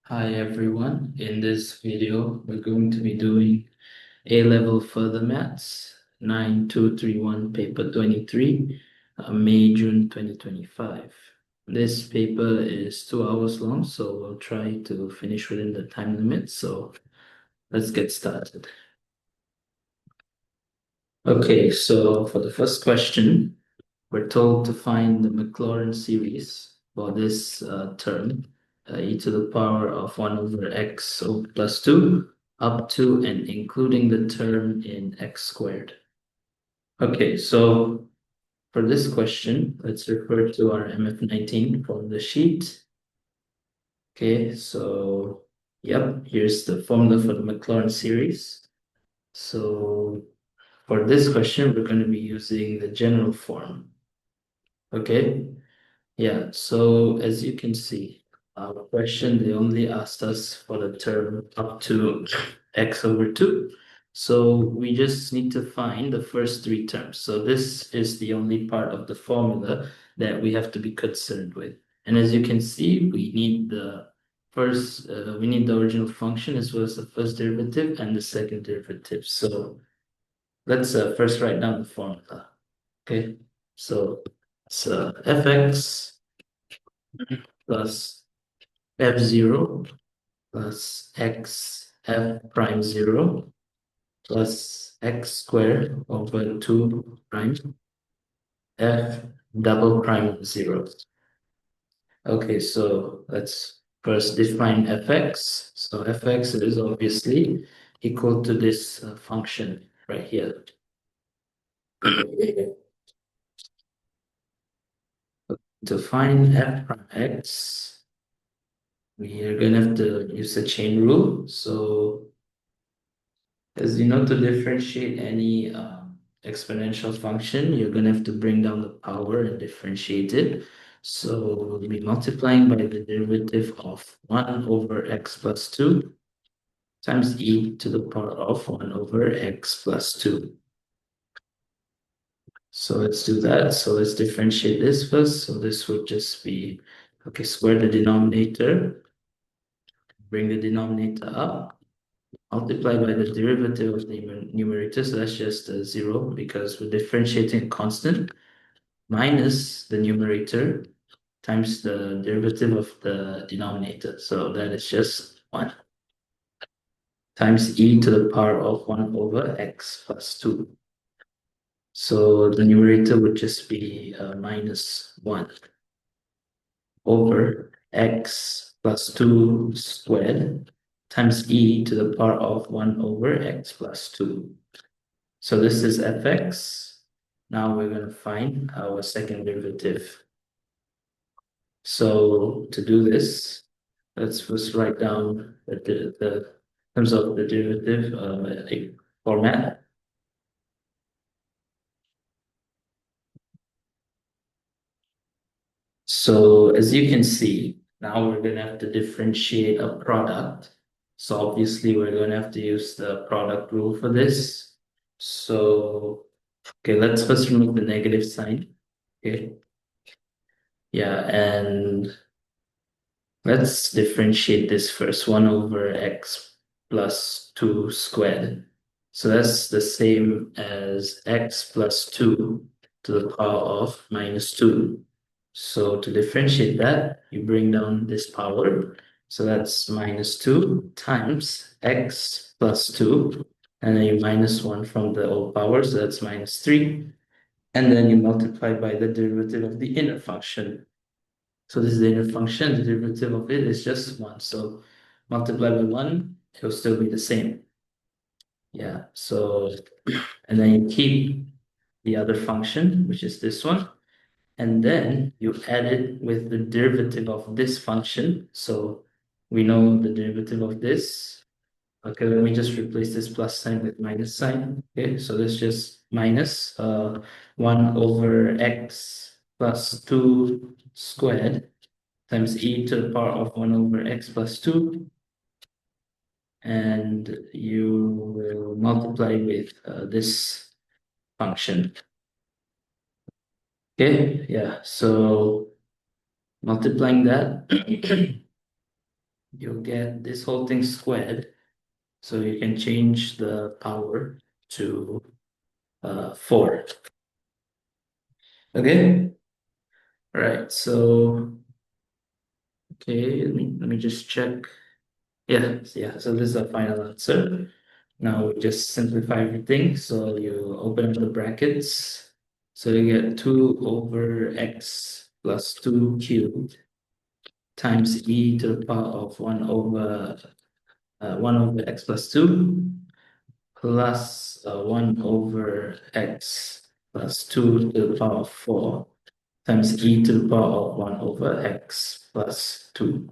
Hi everyone, in this video we're going to be doing A-Level Further Maths 9231 paper 23, May-June 2025. This paper is 2 hours long, so we'll try to finish within the time limit, so let's get started. Okay, so for the first question, we're told to find the Maclaurin series for this term, e to the power of 1 over x plus 2 up to and including the term in x squared. Okay, so for this question, let's refer to our MF19 from the sheet. Okay, so yep, here's the formula for the Maclaurin series. So for this question, we're going to be using the general form. Okay, yeah, so as you can see, our question, they only asked us for the term up to x over 2. So we just need to find the first three terms. So this is the only part of the formula that we have to be concerned with. And as you can see, we need the original function as well as the first derivative and the second derivative. So let's first write down the formula. Okay, so it's fx plus f0 plus x f prime 0 plus x squared over 2 prime f double prime 0. Okay, so let's first define fx. So fx is obviously equal to this function right here. To find f prime x, we are going to have to use the chain rule. So as you know, to differentiate any exponential function, you're going to have to bring down the power and differentiate it. So we'll be multiplying by the derivative of 1 over x plus 2 times e to the power of 1 over x plus 2. So let's do that. So let's differentiate this first. So this would just be, okay, square the denominator, bring the denominator up, multiply by the derivative of the numerator, so that's just a 0 because we're differentiating a constant, minus the numerator times the derivative of the denominator. So that is just 1 times e to the power of 1 over x plus 2. So the numerator would just be minus 1 over x plus 2 squared times e to the power of 1 over x plus 2. So this is fx. Now we're going to find our second derivative. So to do this, let's first write down the terms of the derivative format. So as you can see, now we're going to have to differentiate a product. So obviously we're going to have to use the product rule for this. So, okay, let's first remove the negative sign. Okay. Yeah, and let's differentiate this first, 1 over x plus 2 squared. So that's the same as x plus 2 to the power of minus 2. So to differentiate that, you bring down this power. So that's minus 2 times x plus 2. And then you minus 1 from the whole power, so that's minus 3. And then you multiply by the derivative of the inner function. So this is the inner function, the derivative of it is just 1. So multiply by 1, it'll still be the same. Yeah, so, and then you keep the other function, which is this one. And then you add it with the derivative of this function. So we know the derivative of this. Okay, let me just replace this plus sign with minus sign. Okay, so this just minus 1 over x plus 2 squared times e to the power of 1 over x plus 2. And you will multiply with this function. Okay, yeah, so multiplying that, you'll get this whole thing squared. So you can change the power to 4. Okay, all right. So okay, let me just check. Yeah, yeah. So this is the final answer. Now we just simplify everything. So you open up the brackets. So you get 2 over x plus 2 cubed times e to the power of 1 over x plus 2 plus 1 over x plus 2 to the power of 4 times e to the power of 1 over x plus 2.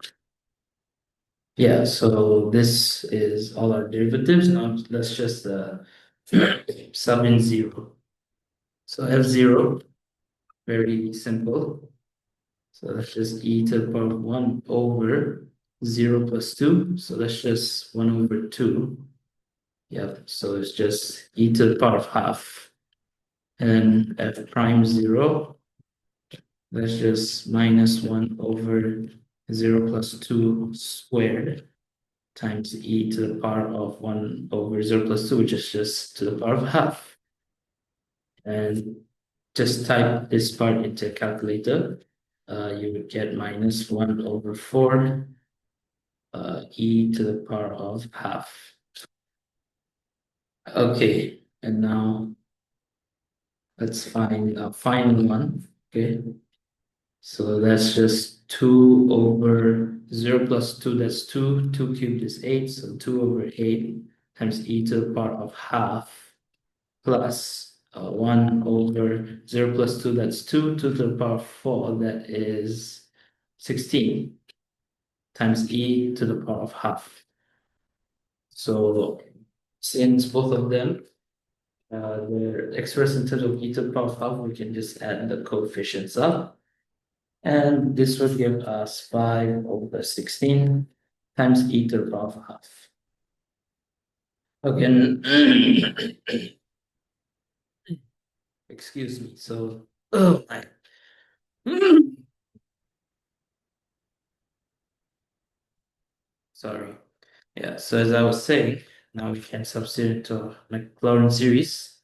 Yeah, so this is all our derivatives. Now let's just sub in 0. So f0, very simple. So that's just e to the power of 1 over 0 plus 2. So that's just 1 over 2. Yeah, so it's just e to the power of half. And f prime 0, that's just minus 1 over 0 plus 2 squared times e to the power of 1 over 0 plus 2, which is just to the power of half. And just type this part into a calculator. You would get minus 1 over 4 e to the power of half. Okay, and now let's find a final one. Okay, so that's just 2 over 0 plus 2, that's 2. 2 cubed is 8, so 2 over 8 times e to the power of half plus 1 over 0 plus 2, that's 2. 2 to the power of 4, that is 16 times e to the power of half. So since both of them they're expressed in terms of e to the power of half, we can just add the coefficients up. And this would give us 5 over 16 times e to the power of half. Okay, excuse me. So, oh my. Sorry. Yeah, so as I was saying, now we can substitute to Maclaurin series.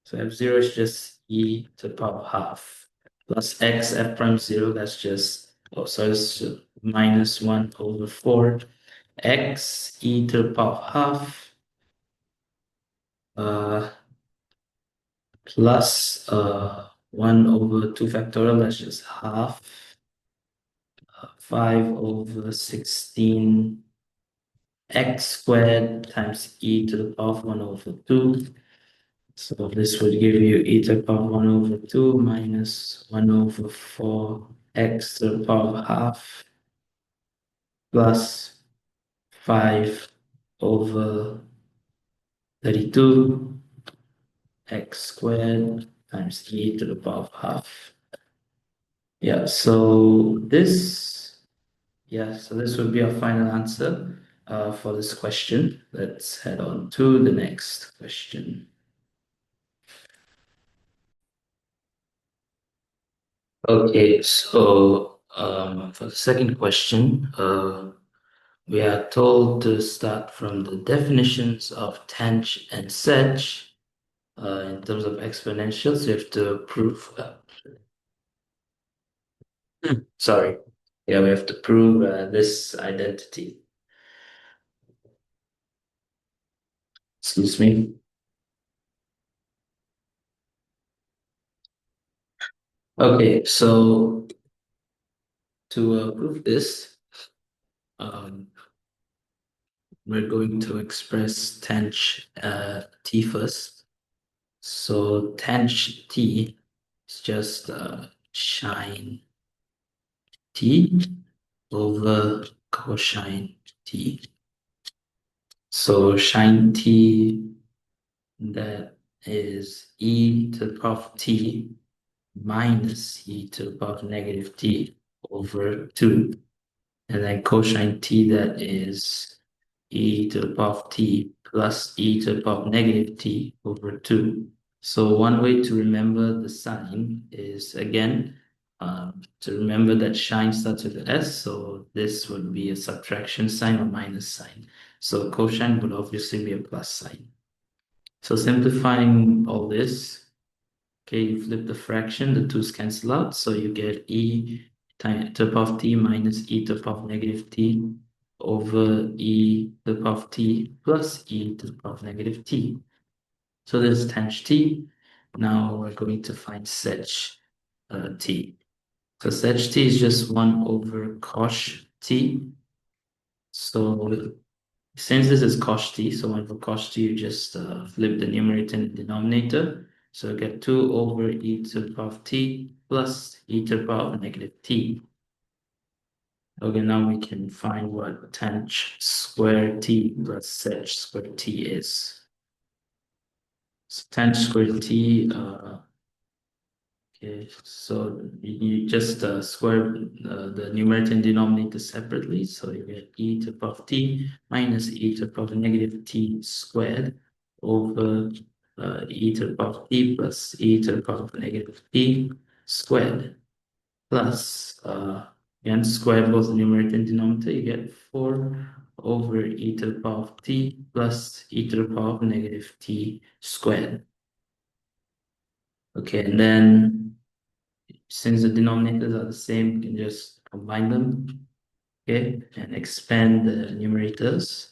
So f0 is just e to the power of half plus x f prime 0, that's just, oh, so it's minus 1 over 4 x e to the power of half uh, plus 1 over 2 factorial, that's just half, 5 over 16 x squared times e to the power of 1 over 2. So this would give you e to the power of 1 over 2 minus 1 over 4 x to the power of half plus 5 over 32 x squared times e to the power of half. Yeah, so this would be our final answer for this question. Let's head on to the next question. Okay, so for the second question, we are told to start from the definitions of tanh and sech in terms of exponentials. You have to prove, sorry, yeah, we have to prove this identity. Excuse me. Okay, so to prove this, um, we're going to express tanh t first. So tanh t is just sine t over cosine t. So sine t, that is e to the power of t minus e to the power of negative t over 2. And then cosine t, that is e to the power of t plus e to the power of negative t over 2. So one way to remember the sign is, again, To remember that shine starts with an S, so this would be a subtraction sign or minus sign. So cosine would obviously be a plus sign. So simplifying all this, okay, you flip the fraction, the twos cancel out, so you get e to the power of t minus e to the power of negative t over e to the power of t plus e to the power of negative t. So this is tanh t. Now we're going to find sec t. So sec t is just 1 over cos t. So since this is cos t, so 1 over cos t, you just flip the numerator and the denominator. So you get 2 over e to the power of t plus e to the power of negative t. Okay, now we can find what tanh square t plus sec square t is. So tanh square t, okay, so you just square the numerator and denominator separately. So you get e to the power of t minus e to the power of negative t squared over e to the power of t plus e to the power of negative t squared plus, again, square both the numerator and denominator, you get 4 over e to the power of t plus e to the power of negative t squared. Okay, and then since the denominators are the same, you can just combine them, okay, and expand the numerators.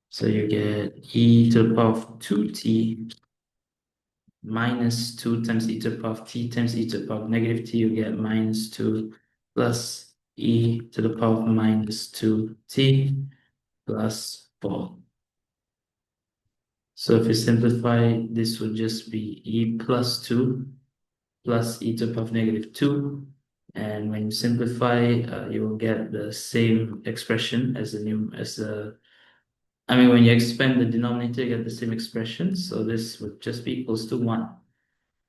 So you get e to the power of 2t minus 2 times e to the power of t times e to the power of negative t, you get minus 2 plus e to the power of minus 2t plus 4. So if you simplify, this would just be e plus 2 plus e to the power of negative 2. And when you simplify, you will get the same expression as when you expand the denominator, you get the same expression. So this would just be equals to 1.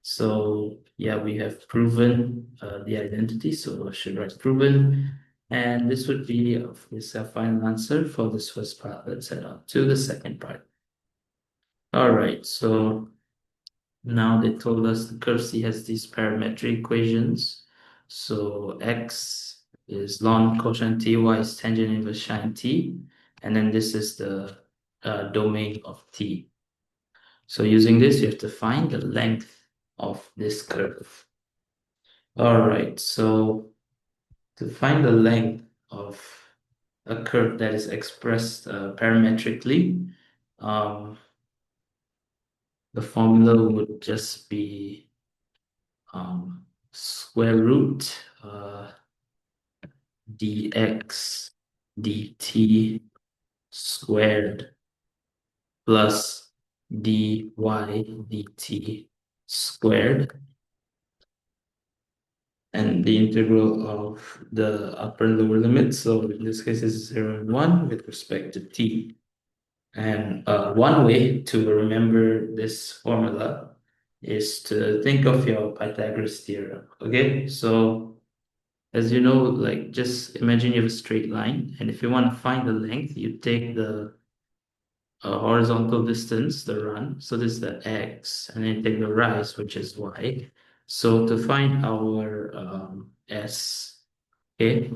So yeah, we have proven the identity. So I should write proven. And this would be our final answer for this first part. Let's head on to the second part. All right, so now they told us the curve C has these parametric equations. So x is ln cosine t, y is tangent inverse sine t, and then this is the domain of t. So using this, you have to find the length of this curve. All right, so to find the length of a curve that is expressed parametrically, the formula would just be square root dx dt squared plus dy dt squared, and the integral of the upper and lower limit. So in this case, it's 0 and 1 with respect to t. And one way to remember this formula is to think of your Pythagoras theorem. Okay, so as you know, like just imagine you have a straight line, and if you want to find the length, you take the horizontal distance, the run. So this is the x, and then take the rise, which is y. So to find our s, okay,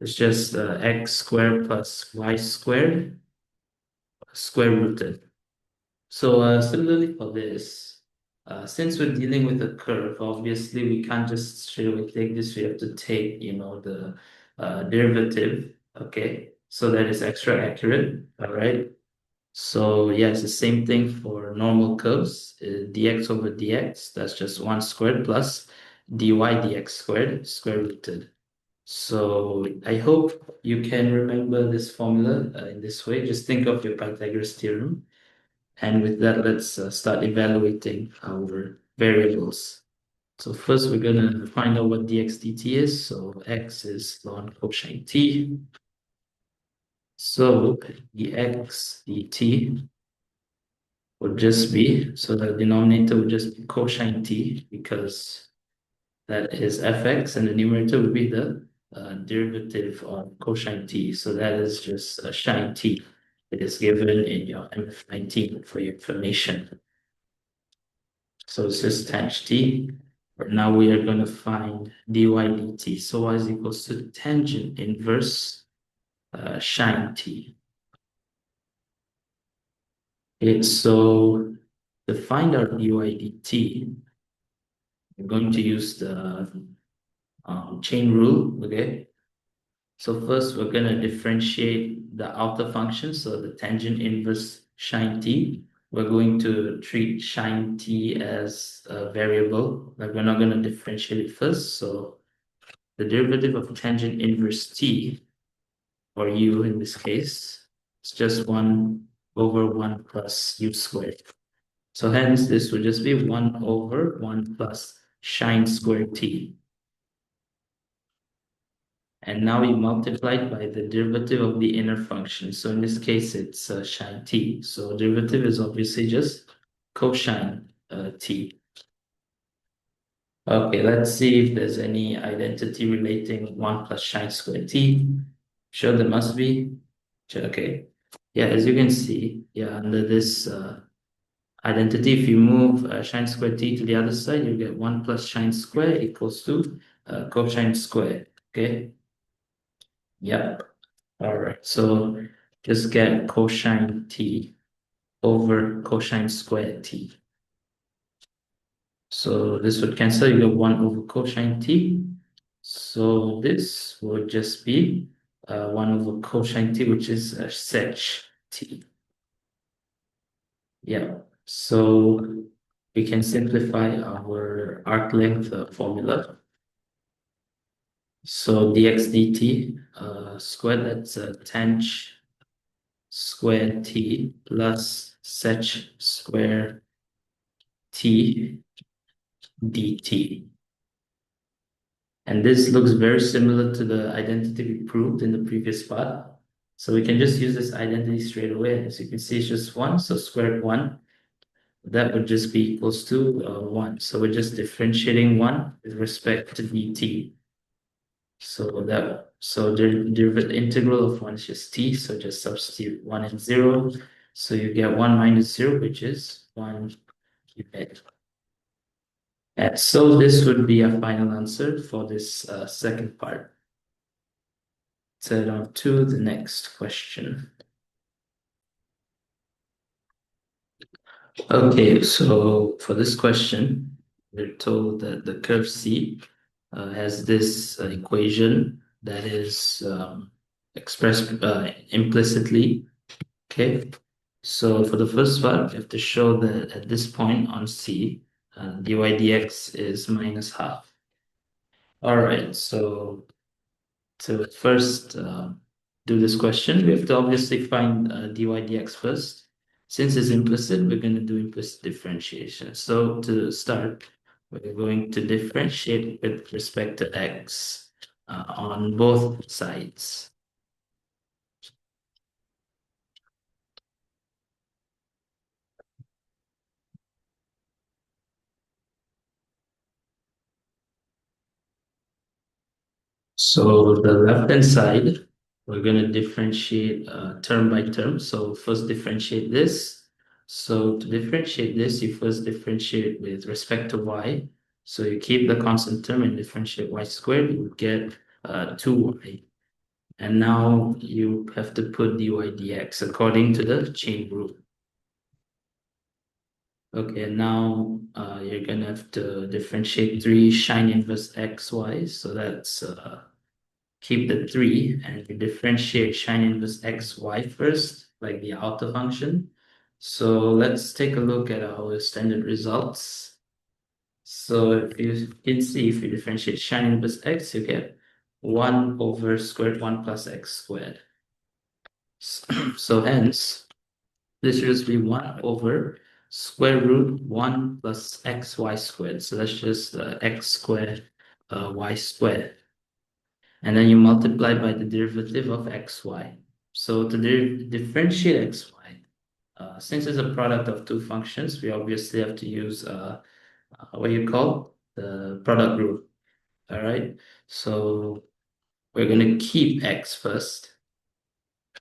it's just x squared plus y squared square rooted. So similarly for this, since we're dealing with a curve, obviously we can't just straight away take this. We have to take, the derivative. Okay, so that is extra accurate. All right. So yeah, it's the same thing for normal curves. Dx over dx, that's just 1 squared plus dy dx squared square rooted. So I hope you can remember this formula in this way. Just think of your Pythagoras theorem. And with that, let's start evaluating our variables. So first, we're going to find out what dx dt is. So x is ln cosine t. So dx dt would just be, so the denominator would just be cosine t because that is fx, and the numerator would be the derivative of cosine t. So that is just a sine t. It is given in your MF19 for your information. So it's just tanh t. Now we are going to find dy dt. So y is equals to tangent inverse sine t. Okay, so to find our dy dt, we're going to use the chain rule, okay? So first we're going to differentiate the outer function, so the tangent inverse sine t. We're going to treat sine t as a variable, like we're not going to differentiate it first. So the derivative of tangent inverse t, or u in this case, is just 1 over 1 plus u squared. So hence this would just be 1 over 1 plus sine squared t. And now we multiply it by the derivative of the inner function. So in this case, it's sine t. So derivative is obviously just cosine t. Okay, let's see if there's any identity relating 1 plus sine squared t. Sure, there must be. Sure, okay. Yeah, as you can see, yeah, under this identity, if you move sine squared t to the other side, you get 1 plus sine squared equals to cosine squared. Okay. Yep. All right. So just get cosine t over cosine squared t. So this would cancel. You get 1 over cosine t. So this would just be 1 over cosine t, which is sec t. Yeah. So we can simplify our arc length formula. So dx dt squared, that's tang square t plus sec square t dt. And this looks very similar to the identity we proved in the previous part. So we can just use this identity straight away. As you can see, it's just 1, so square root 1. That would just be equals to 1. So we're just differentiating 1 with respect to dt. So the derivative integral of 1 is just t, so just substitute 1 and 0. So you get 1 minus 0, which is 1 qubit. And so this would be a final answer for this second part. Let's head on to the next question. Okay, so for this question, we're told that the curve C has this equation that is expressed implicitly. Okay, so for the first part, we have to show that at this point on C, dy dx is minus half. All right, so to first do this question, we have to obviously find dy dx first. Since it's implicit, we're going to do implicit differentiation. So to start, we're going to differentiate with respect to x on both sides. So the left-hand side, we're going to differentiate term by term. So first differentiate this. So to differentiate this, you first differentiate with respect to y. So you keep the constant term and differentiate y squared, you would get 2y. And now you have to put dy dx according to the chain rule. Okay, now you're going to have to differentiate 3 sine inverse xy. So that's keep the 3 and you differentiate sine inverse xy first, like the outer function. So let's take a look at our standard results. So if you can see, if you differentiate sine inverse x, you get 1 over square root 1 plus x squared. So hence, this will just be 1 over square root 1 plus xy squared. So that's just x squared y squared. And then you multiply by the derivative of xy. So to differentiate xy, since it's a product of two functions, we obviously have to use what you call the product rule. All right. So we're going to keep x first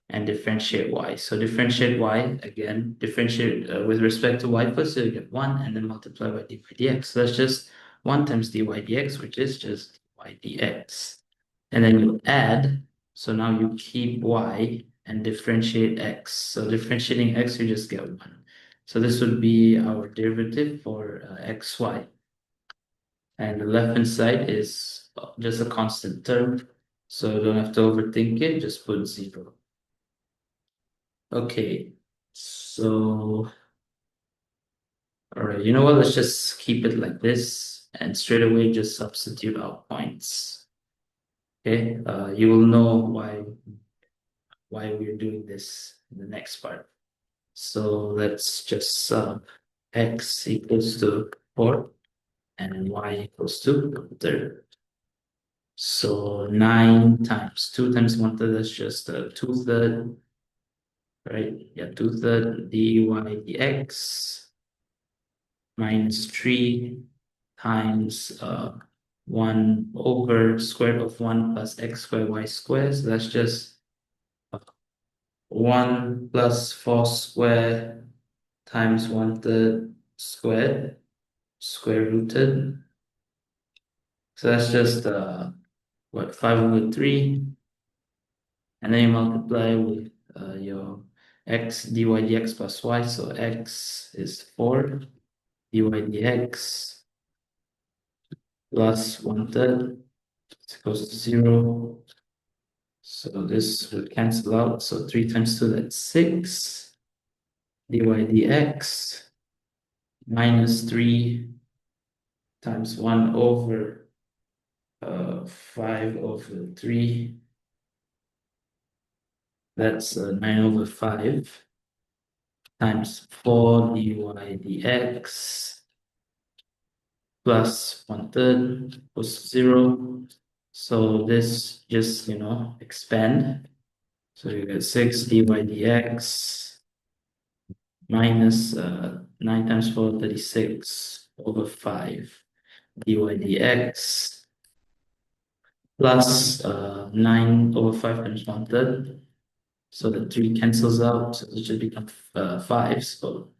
and differentiate y. So differentiate y again, differentiate with respect to y first, so you get 1 and then multiply by dy dx. So that's just 1 times dy dx, which is just dy dx. And then you add, so now you keep y and differentiate x. So differentiating x, you just get 1. So this would be our derivative for xy. And the left-hand side is just a constant term, so you don't have to overthink it, just put 0. Okay, so, all right, you know what? Let's just keep it like this and straight away just substitute our points. Okay, you will know why we're doing this in the next part. So let's just sub x equals to 4 and y equals to 3. So 9 times 2 times 1/3, that's just 2/3, right? Yeah, 2/3 dy dx minus 3 times 1 over square root of 1 plus x squared y squared. So that's just 1 plus 4 squared times 1/3 squared, square rooted. So that's just what, 5/3. And then you multiply with your x dy dx plus y. So x is 4 dy dx plus 1/3 is equals to 0. So this will cancel out. So 3 times 2, that's 6 dy dx minus 3 times 1 over 5/3. That's 9/5 times 4 dy dx plus 1/3 equals 0. So this just, expand. So you get 6 dy dx minus 9 times 4, 36/5 dy dx plus 9/5 times 1/3. So the 3 cancels out, so it should become 5. So,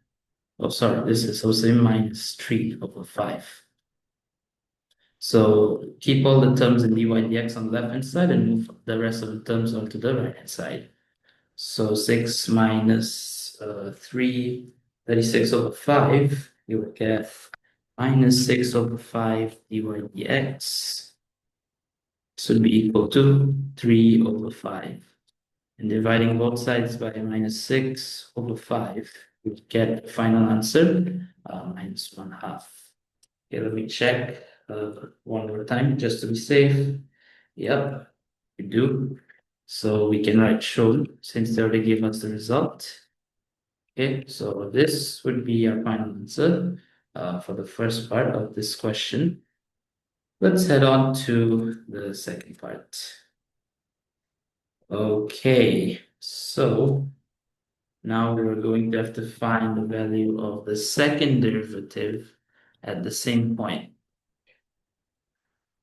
oh, sorry, this is also minus 3/5. So keep all the terms in dy dx on the left-hand side and move the rest of the terms onto the right-hand side. So 6 minus 3, 36/5, you will get minus 6/5 dy dx should be equal to 3/5. And dividing both sides by minus 6/5, you get the final answer, minus 1/2. Okay, let me check one more time just to be safe. Yep, we do. So we can write shown since they already gave us the result. Okay, so this would be our final answer for the first part of this question. Let's head on to the second part. Okay, so now we're going to have to find the value of the second derivative at the same point.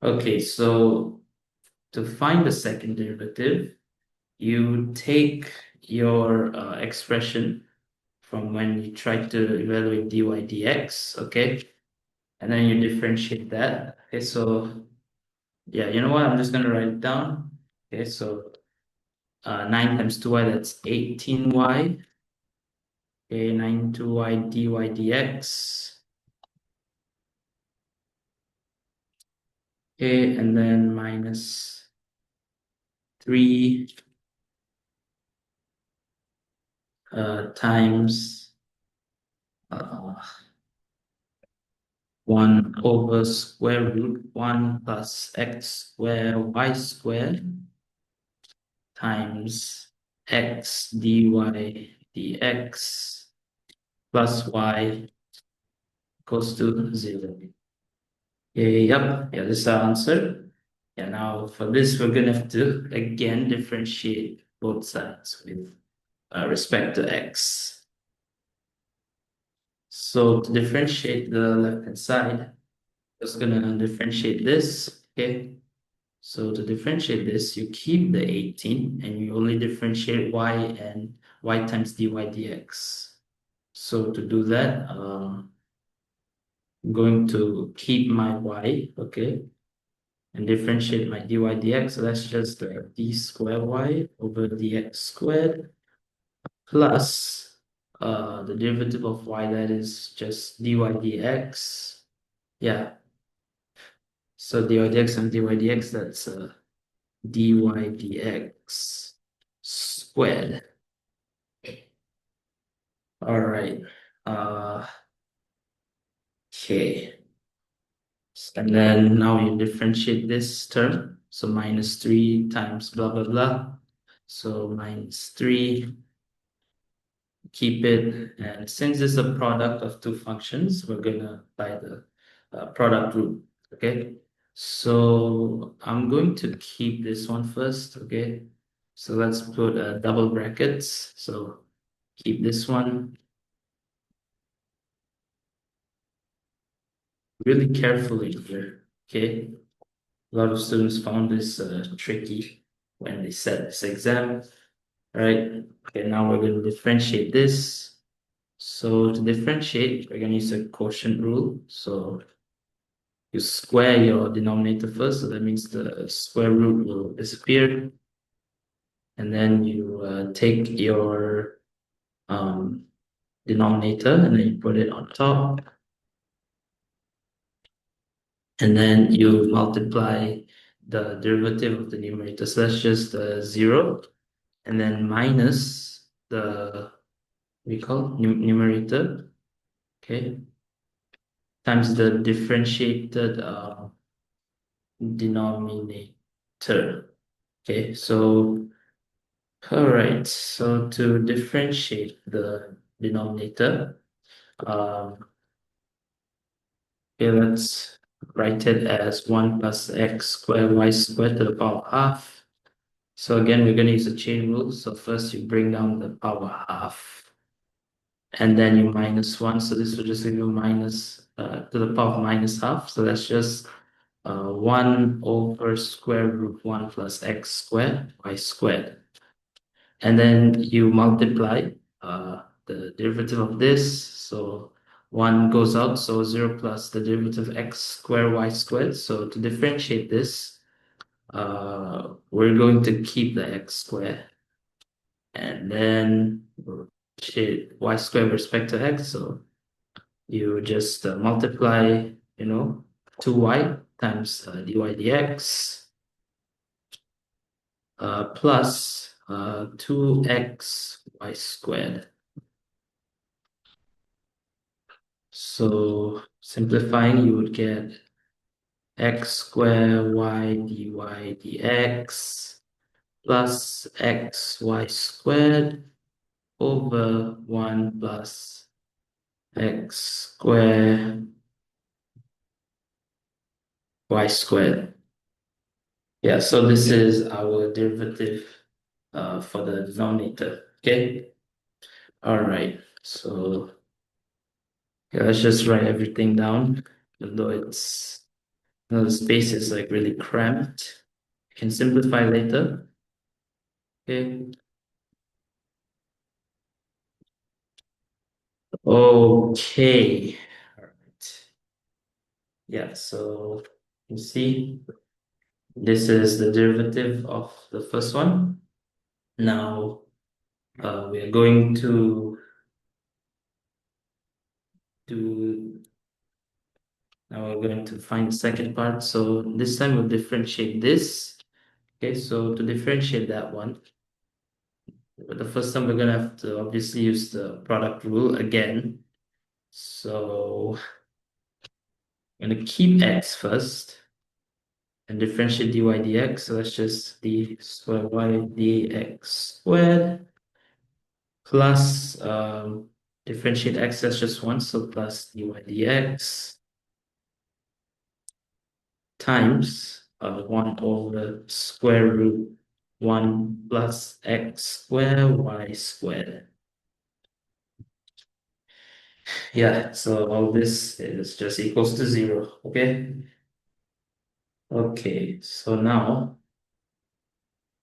Okay, so to find the second derivative, you take your expression from when you try to evaluate dy dx, okay? And then you differentiate that. Okay, so yeah, you know what? I'm just gonna write it down. Okay, so 9 times 2y, that's 18y. Okay, 9 2y dy dx. Okay, and then minus 3 times 1 over square root 1 plus x squared y squared times x dy dx plus y equals to 0. Yeah, this is our answer. Yeah, now for this, we're gonna have to again differentiate both sides with respect to x. So to differentiate the left-hand side, just gonna differentiate this, okay? So to differentiate this, you keep the 18 and you only differentiate y and y times dy dx. So to do that, I'm going to keep my y, okay, and differentiate my dy dx. So that's just d square y over dx squared plus the derivative of y, that is just dy dx. Yeah, so dy dx and dy dx, that's dy dx squared. All right. Okay. And then now you differentiate this term. So minus 3 times blah, blah, blah. So minus 3, keep it. And since it's a product of two functions, we're going to apply the product rule. Okay. So I'm going to keep this one first. Okay. So let's put double brackets. So keep this one. Really carefully here. Okay. A lot of students found this tricky when they set this exam, right? Okay, now we're going to differentiate this. So to differentiate, we're going to use a quotient rule. So you square your denominator first, so that means the square root will disappear. And then you take your denominator and then you put it on top. And then you multiply the derivative of the numerator. So that's just 0. And then minus the we call numerator, okay, times the differentiated denominator. Okay, so all right, so to differentiate the denominator, okay, let's write it as 1 plus x squared y squared to the power half. So again, we're going to use a chain rule. So first you bring down the power half. And then you minus 1. So this will just give you minus to the power of minus half. So that's just 1 over square root 1 plus x squared y squared. And then you multiply the derivative of this. So 1 goes out, so 0 plus the derivative of x squared y squared. So to differentiate this, we're going to keep the x squared. And then y squared with respect to x. So you just multiply, 2y times dy dx plus 2x y squared. So simplifying, you would get x squared y dy dx plus xy squared over 1 plus x squared y squared. Yeah, so this is our derivative for the denominator. Okay. All right. So yeah, let's just write everything down, even though the space is like really cramped. You can simplify later. Okay. Okay. All right. Yeah, so you see, this is the derivative of the first one. Now we are going to do Now we're going to find the second part. So this time we'll differentiate this. Okay, so to differentiate that one, but the first time we're gonna have to obviously use the product rule again. So I'm gonna keep x first and differentiate dy dx. So that's just d squared y dx squared plus differentiate x, that's just 1, so plus dy dx times 1 over square root 1 plus x squared y squared. Yeah, so all this is just equals to 0, okay? Okay, so now,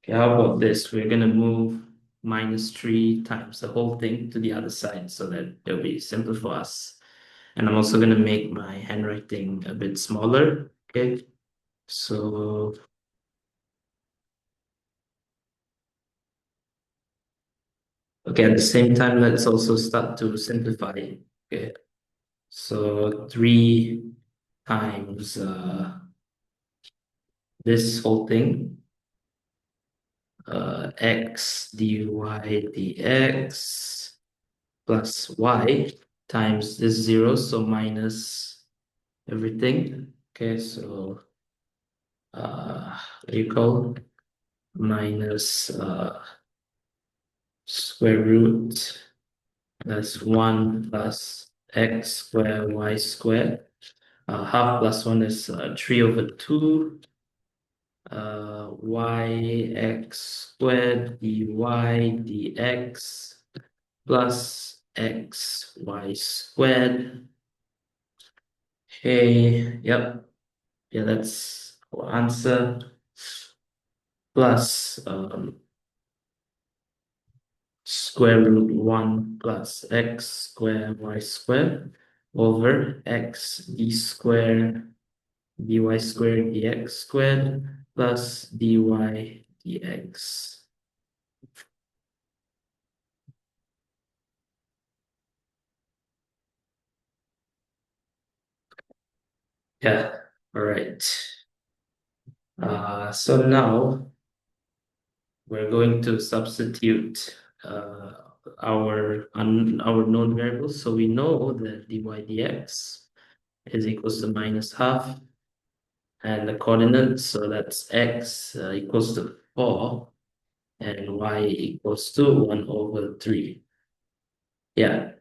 okay, how about this? We're gonna move minus 3 times the whole thing to the other side so that it'll be simpler for us. And I'm also gonna make my handwriting a bit smaller. Okay, so okay, at the same time, let's also start to simplify. Okay, so 3 times this whole thing, x dy dx plus y times this 0, so minus everything. Okay, so what do you call minus square root plus 1 plus x squared y squared. Half plus 1 is 3 over 2 yx squared dy dx plus xy squared. Okay, yep. Yeah, that's our answer. Plus square root 1 plus x squared y squared over x d squared dy squared dx squared plus dy dx. Yeah, all right. So now we're going to substitute our known variables. So we know that dy dx is equals to minus half, and the coordinates, so that's x equals to 4 and y equals to 1 over 3. Yeah.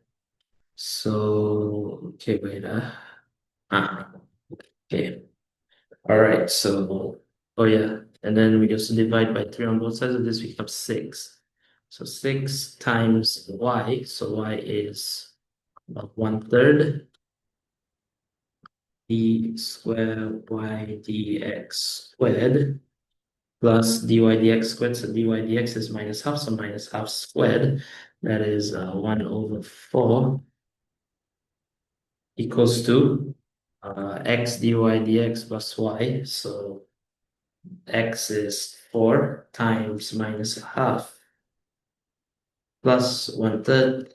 So, okay, wait. Okay. All right. So, oh yeah. And then we just divide by 3 on both sides of this becomes 6. So 6 times y. So y is 1/3 d squared y dx squared plus dy dx squared. So dy dx is minus half, so minus half squared. That is 1 over 4 equals to x dy dx plus y. So x is 4 times minus half plus 1/3.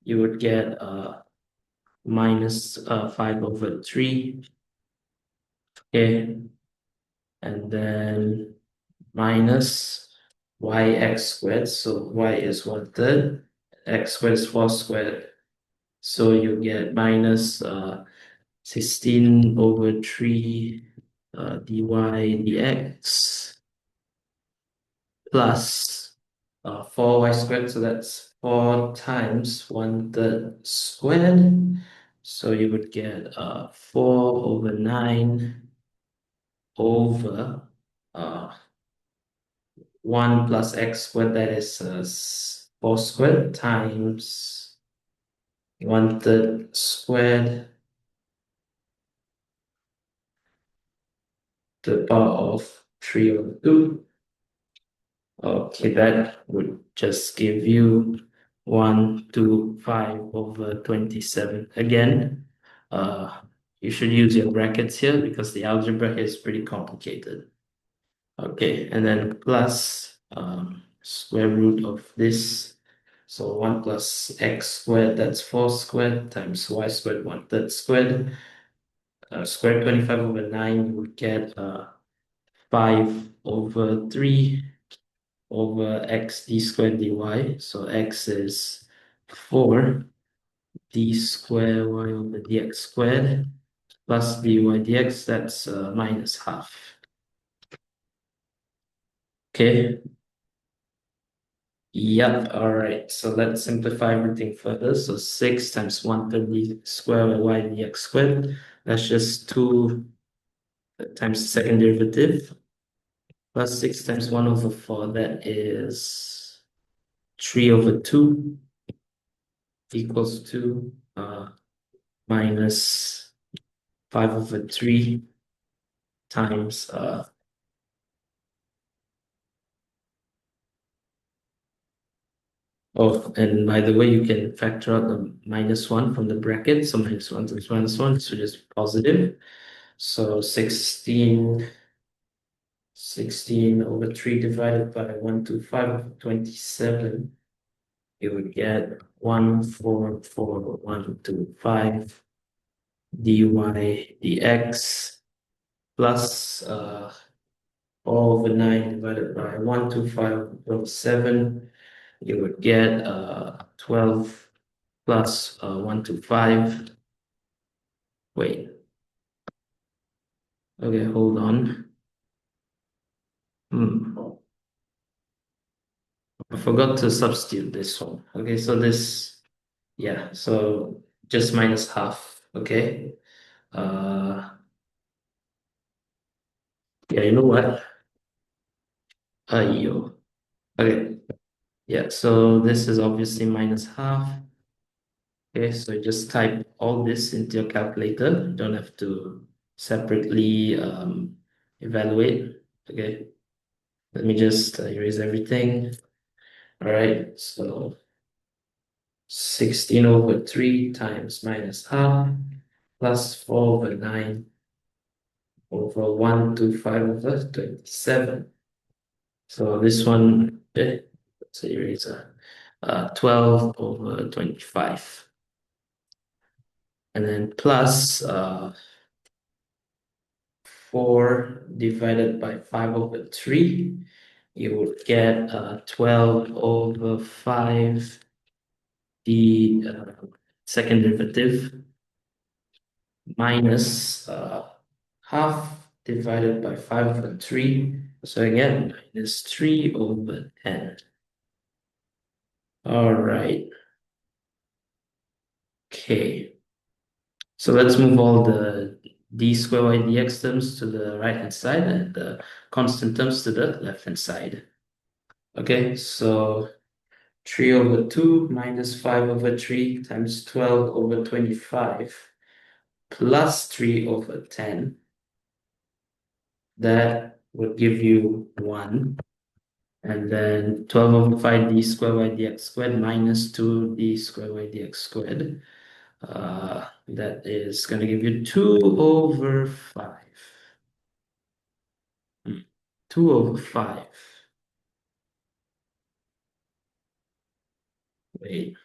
You would get minus 5 over 3. Okay, and then minus yx squared. So y is 1/3. X squared is 4 squared. So you get minus 16 over 3 dy dx plus 4y squared. So that's 4 times 1/3 squared. So you would get 4 over 9 over 1 plus x squared, that is 4 squared times 1/3 squared to the power of 3 over 2. Okay, that would just give you 125 over 27. Again, you should use your brackets here because the algebra is pretty complicated. Okay, and then plus square root of this. So 1 plus x squared, that's 4 squared times y squared 1/3 squared. Square 25 over 9, you would get 5 over 3 over x d squared dy. So x is 4 d squared y over dx squared plus dy dx, that's minus half. Okay. Yep, all right. So let's simplify everything further. So 6 times 1/3 d squared over y dx squared. That's just 2 times the second derivative plus 6 times 1 over 4. That is 3 over 2 equals to minus 5 over 3 times Oh, and by the way, you can factor out the -1 from the bracket. So -1 times -1, so just positive. So 16 over 3 divided by 125, 27. You would get 144,125 dy dx plus 4 over 9 divided by 125 over 7. You would get 12 plus 125. Wait, okay, hold on. I forgot to substitute this one. Okay, so this, yeah, so just minus half. Okay. Yeah, you know what? Yo. Okay. Yeah, so this is obviously minus half. Okay, so just type all this into your calculator. You don't have to separately evaluate. Okay, let me just erase everything. All right, so 16 over 3 times minus half plus 4 over 9 over 125 over 27. So this one, let's erase 12 over 25. And then plus 4 divided by 5 over 3, you would get 12 over 5, the second derivative, minus half divided by 5 over 3. So again, minus 3 over 10. All right. Okay. So let's move all the d square y dx terms to the right-hand side and the constant terms to the left-hand side. Okay, so 3 over 2 minus 5 over 3 times 12 over 25 plus 3 over 10. That would give you 1. And then 12 over 5 d square y dx squared minus 2 d square y dx squared. That is going to give you 2 over 5. 2 over 5. Wait.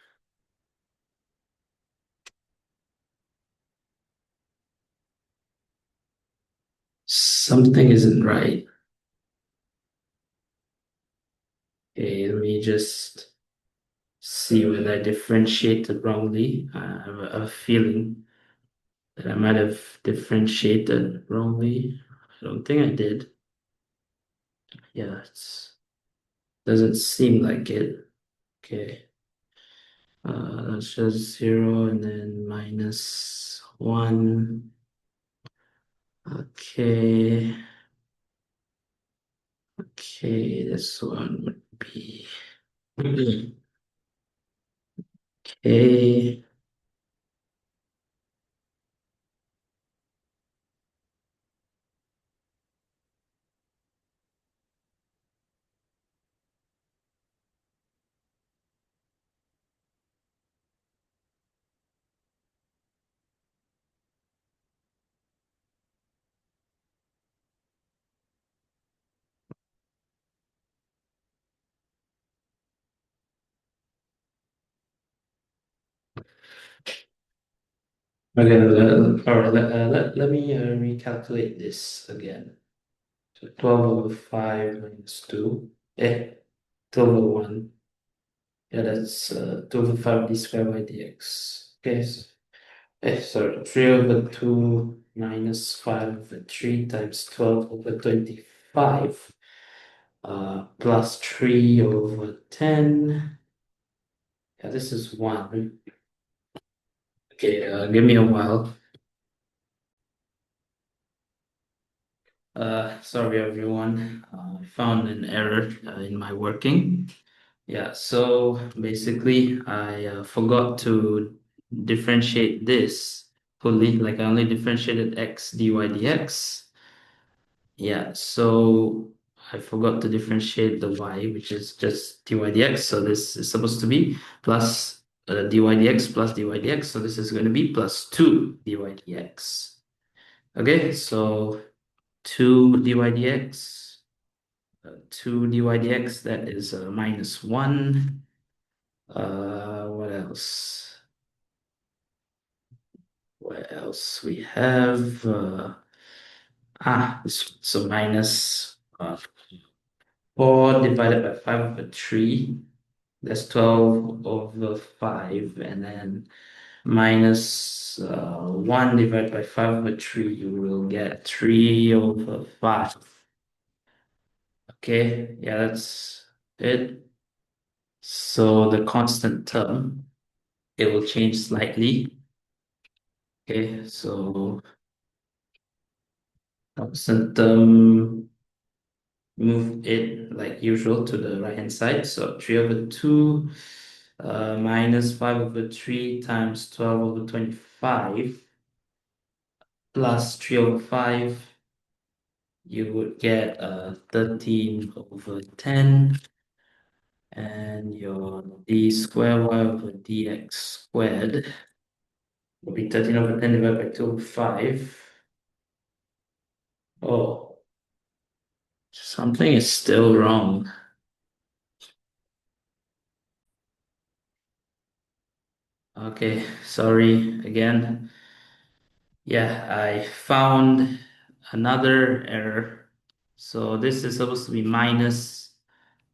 Something isn't right. Okay, let me just see whether I differentiated wrongly. I have a feeling that I might have differentiated wrongly. I don't think I did. Yeah, it doesn't seem like it. Okay. That's just 0 and then minus 1. Okay. Okay, this one would be okay. Okay, all right, let me recalculate this again. So 12 over 5 minus 2. 12 over 1. Yeah, that's 2 over 5 d squared by dx. Okay, so, sorry, 3 over 2 minus 5 over 3 times 12 over 25 plus 3 over 10. Yeah, this is 1. Okay, give me a while. Sorry everyone, I found an error in my working. Yeah, so basically I forgot to differentiate this fully, like I only differentiated x dy dx. Yeah, so I forgot to differentiate the y, which is just dy dx. So this is supposed to be plus dy dx plus dy dx. So this is going to be plus 2 dy dx. Okay, so 2 dy dx, 2 dy dx, that is minus 1. What else? What else we have? So minus 4 divided by 5 over 3. That's 12 over 5. And then minus 1 divided by 5 over 3, you will get 3 over 5. Okay, yeah, that's it. So the constant term, it will change slightly. Okay, so constant term, move it like usual to the right hand side. So 3 over 2 minus 5 over 3 times 12 over 25 plus 3 over 5, you would get 13 over 10, and your d squared y over dx squared will be 13 over 10 divided by 2 over 5. Oh, something is still wrong. Okay, sorry again. Yeah, I found another error. So this is supposed to be minus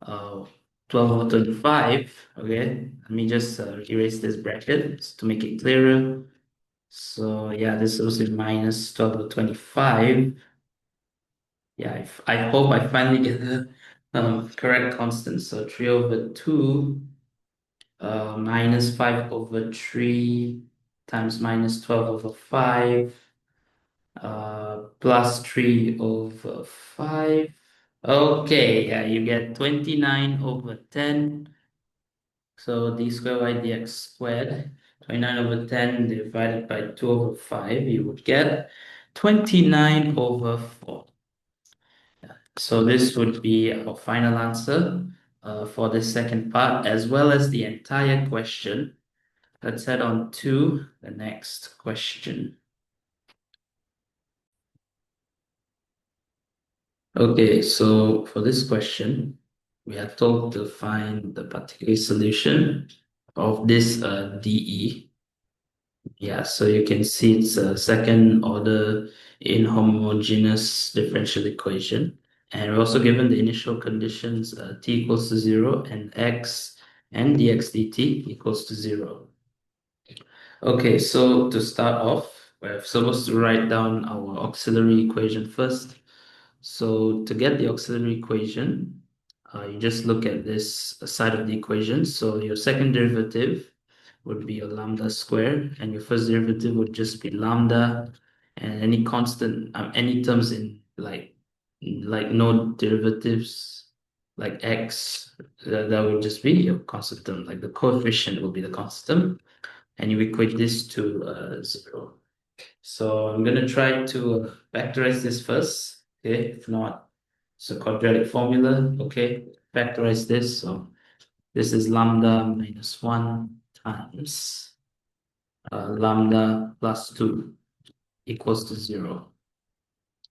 12 over 25. Okay, let me just erase this bracket to make it clearer. So yeah, this is supposed to be minus 12 over 25. Yeah, I hope I finally get the correct constant. So 3 over 2 minus 5 over 3 times minus 12 over 5 plus 3 over 5. Okay, yeah, you get 29 over 10. So d squared y dx squared, 29 over 10 divided by 2 over 5, you would get 29 over 4. So this would be our final answer for the second part, as well as the entire question. Let's head on to the next question. Okay, so for this question, we are told to find the particular solution of this DE. Yeah, so you can see it's a second order inhomogeneous differential equation. And we're also given the initial conditions t equals to 0 and x and dx dt equals to 0. Okay, so to start off, we're supposed to write down our auxiliary equation first. So to get the auxiliary equation, you just look at this side of the equation. So your second derivative would be a lambda squared, and your first derivative would just be lambda, and any constant, any terms in like no derivatives, like x, that would just be your constant term. Like the coefficient will be the constant, and you equate this to 0. So I'm going to try to factorize this first. Okay, if not, it's a quadratic formula. Okay, factorize this. So this is lambda minus 1 times lambda plus 2 equals to 0.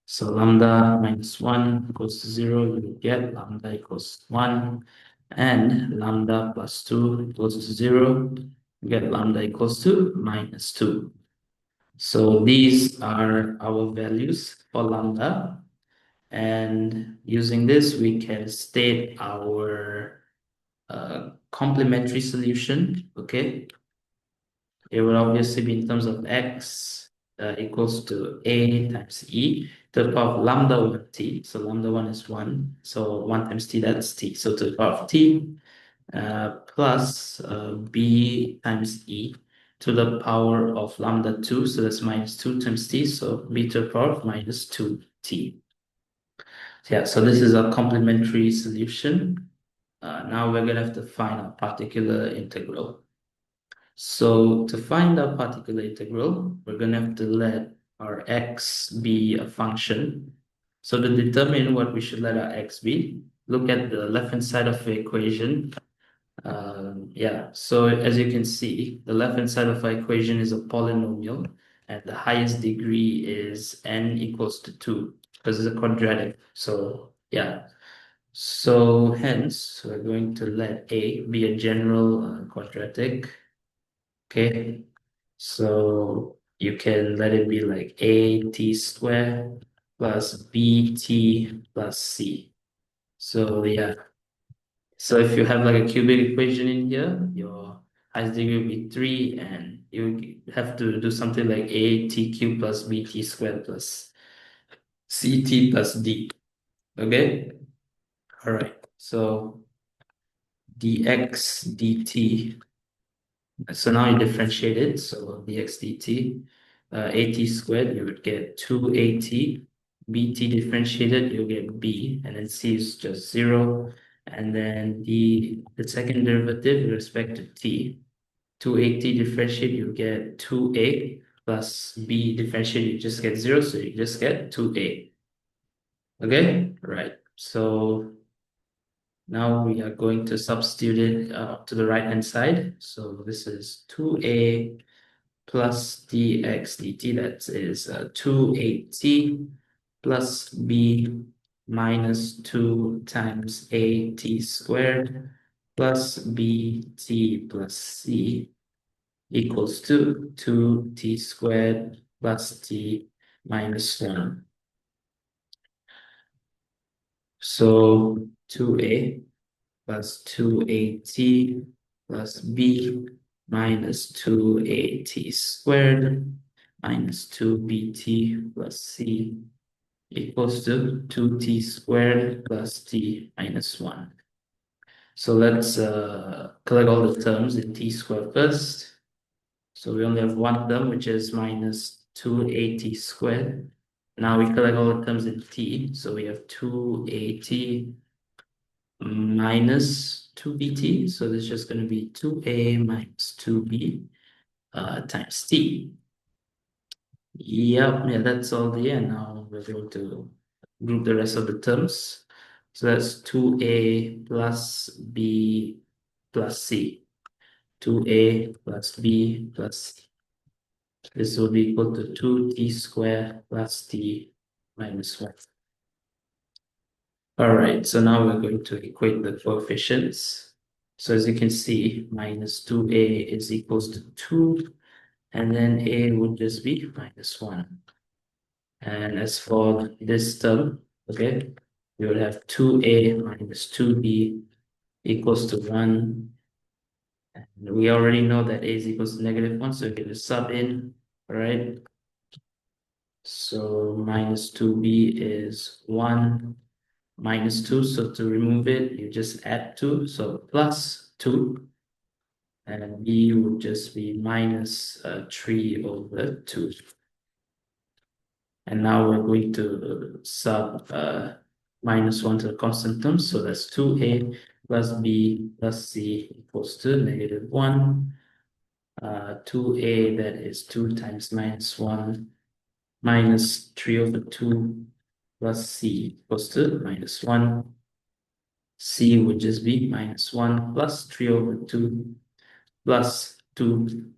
So lambda minus 1 equals to 0. You will get lambda equals 1. And lambda plus 2 equals to 0. You get lambda equals to minus 2. So these are our values for lambda. And using this, we can state our complementary solution. Okay. It will obviously be in terms of x equals to a times e to the power of lambda 1t. So lambda 1 is 1. So 1 times t, that's t. So to the power of t plus b times e to the power of lambda 2. So that's minus 2 times t. So b to the power of minus 2t. Yeah, so this is a complementary solution. Now we're going to have to find a particular integral. So to find our particular integral, we're going to have to let our x be a function. So to determine what we should let our x be, look at the left-hand side of the equation. Yeah, so as you can see, the left-hand side of our equation is a polynomial, and the highest degree is n equals to 2, because it's a quadratic. So yeah, so hence we're going to let A be a general quadratic. Okay, so you can let it be like AT squared plus BT plus C. So yeah, so if you have like a cubic equation in here, your highest degree will be 3, and you have to do something like AT cubed plus BT squared plus CT plus D. Okay? All right. So dx dt. So now you differentiate it. So dx dt, AT squared, you would get 2AT. BT differentiated, you'll get B, and then C is just 0. And then the second derivative with respect to T, 2AT differentiate, you get 2A plus B differentiate, you just get 0, so you just get 2A. Okay, right. So now we are going to substitute it to the right-hand side. So this is 2A plus dx dt, that is 2AT plus B minus 2 times AT squared plus BT plus C equals to 2T squared plus T minus 1. So 2A plus 2AT plus B minus 2AT squared minus 2BT plus C equals to 2T squared plus T minus 1. So let's collect all the terms in T squared first. So we only have one term, which is minus 2AT squared. Now we collect all the terms in T. So we have 2AT minus 2BT. So this is just going to be 2A minus 2B times T. Yep, yeah, that's all the end. Now we're going to group the rest of the terms. So that's 2A plus B plus C. 2A plus B plus C. This will be equal to 2T squared plus T minus 1. All right, so now we're going to equate the coefficients. So as you can see, minus 2A is equals to 2, and then A would just be minus 1. And as for this term, okay, we would have 2A minus 2B equals to 1. And we already know that A is equals to negative 1, so we can just sub in, all right? So minus 2B is 1 minus 2. So to remove it, you just add 2. So plus 2. And B would just be minus 3 over 2. And now we're going to sub minus 1 to the constant term. So that's 2A plus B plus C equals to negative 1. 2A, that is 2 times minus 1 minus 3 over 2 plus C equals to minus 1. C would just be minus 1 plus 3 over 2 plus 2.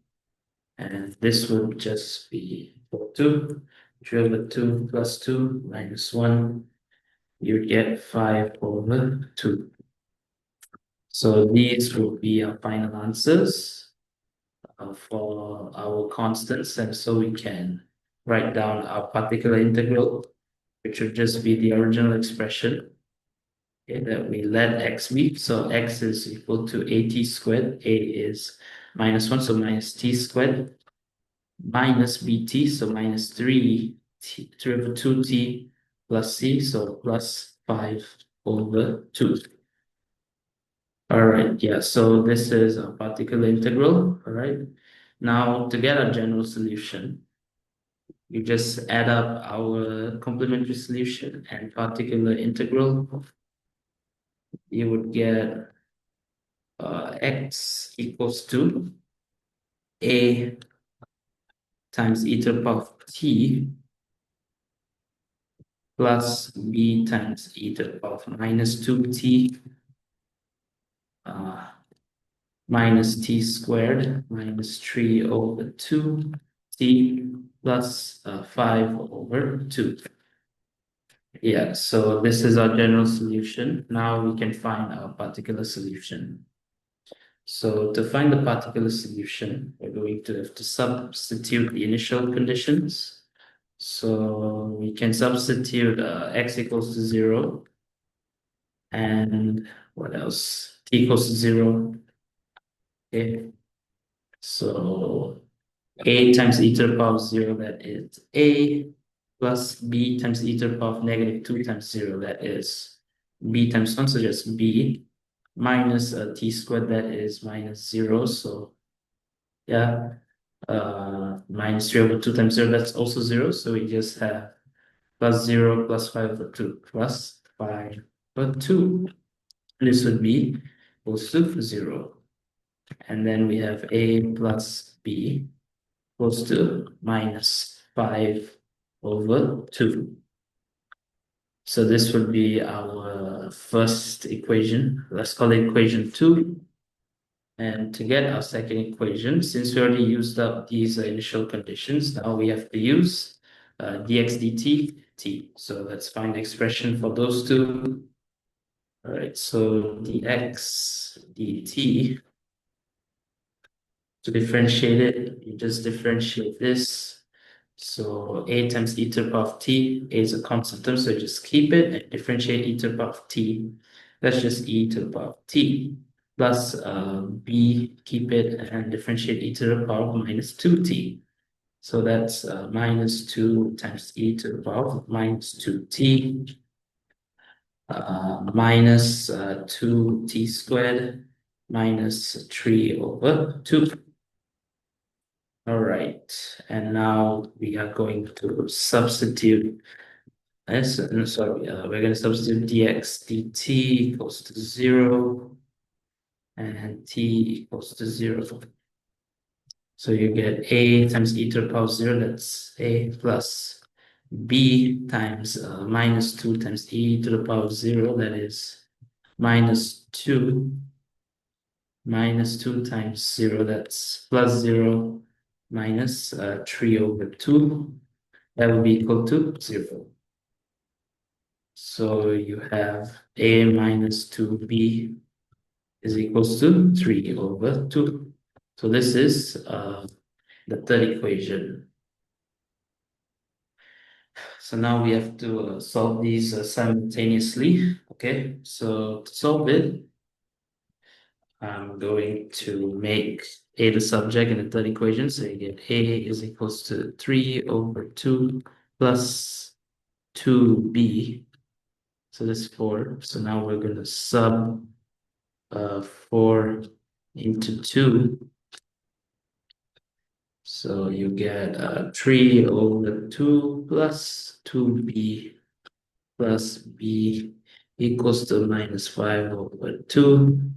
And this would just be equal to 3 over 2 plus 2 minus 1. You get 5 over 2. So these will be our final answers for our constants. And so we can write down our particular integral, which would just be the original expression, okay, that we let x be. So x is equal to AT squared. A is minus 1, so minus T squared, minus BT, so minus 3 over 2T plus C, so plus 5 over 2. All right, yeah, so this is a particular integral, all right? Now, to get our general solution, you just add up our complementary solution and particular integral. You would get x equals to a times e to the power of t plus b times e to the power of minus 2t minus t squared minus 3 over 2t plus 5 over 2. Yeah, so this is our general solution. Now we can find our particular solution. So to find the particular solution, we're going to have to substitute the initial conditions. So we can substitute x equals to 0 and what else? T equals to 0. Okay, so a times e to the power of 0, that is a, plus b times e to the power of negative 2 times 0, that is b times 1, so just b, minus t squared, that is minus 0, so yeah, minus 3 over 2 times 0, that's also 0, so we just have plus 0 plus 5 over 2 plus 5 over 2. This would be equals to 0. And then we have a plus b equals to minus 5 over 2. So this would be our first equation. Let's call it equation 2. And to get our second equation, since we already used up these initial conditions, now we have to use dx dt t. So let's find the expression for those two. All right, so dx dt, to differentiate it, you just differentiate this. So a times e to the power of t, a is a constant term, so just keep it and differentiate e to the power of t. That's just e to the power of t. Plus b, keep it and differentiate e to the power of minus 2t. So that's minus 2 times e to the power of minus 2t minus 2t squared minus 3 over 2. All right, and now we are going to substitute this. Sorry, we're going to substitute dx dt equals to 0 and t equals to 0. So you get a times e to the power of 0, that's a, plus b times minus 2 times e to the power of 0, that is minus 2 times 0, that's plus 0 minus 3 over 2, that will be equal to 0. So you have a minus 2b is equals to 3 over 2. So this is the third equation. So now we have to solve these simultaneously. Okay, so to solve it, I'm going to make a the subject in the third equation. So you get a is equals to 3 over 2 plus 2b. So this is 4. So now we're going to sub 4 into 2. So you get 3 over 2 plus 2b plus b equals to minus 5 over 2.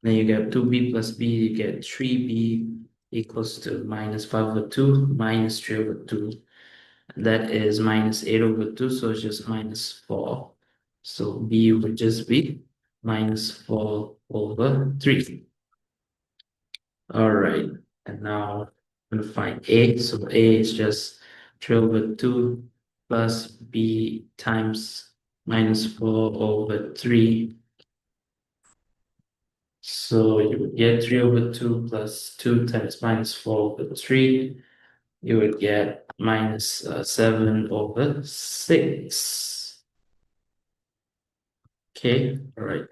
Then you get 2b plus b, you get 3b equals to minus 5 over 2 minus 3 over 2. That is minus 8 over 2, so it's just minus 4. So b would just be minus 4 over 3. All right, and now I'm going to find a. So a is just 3 over 2 plus b times minus 4 over 3. So you would get 3 over 2 plus 2 times minus 4 over 3. You would get minus 7 over 6. Okay, all right.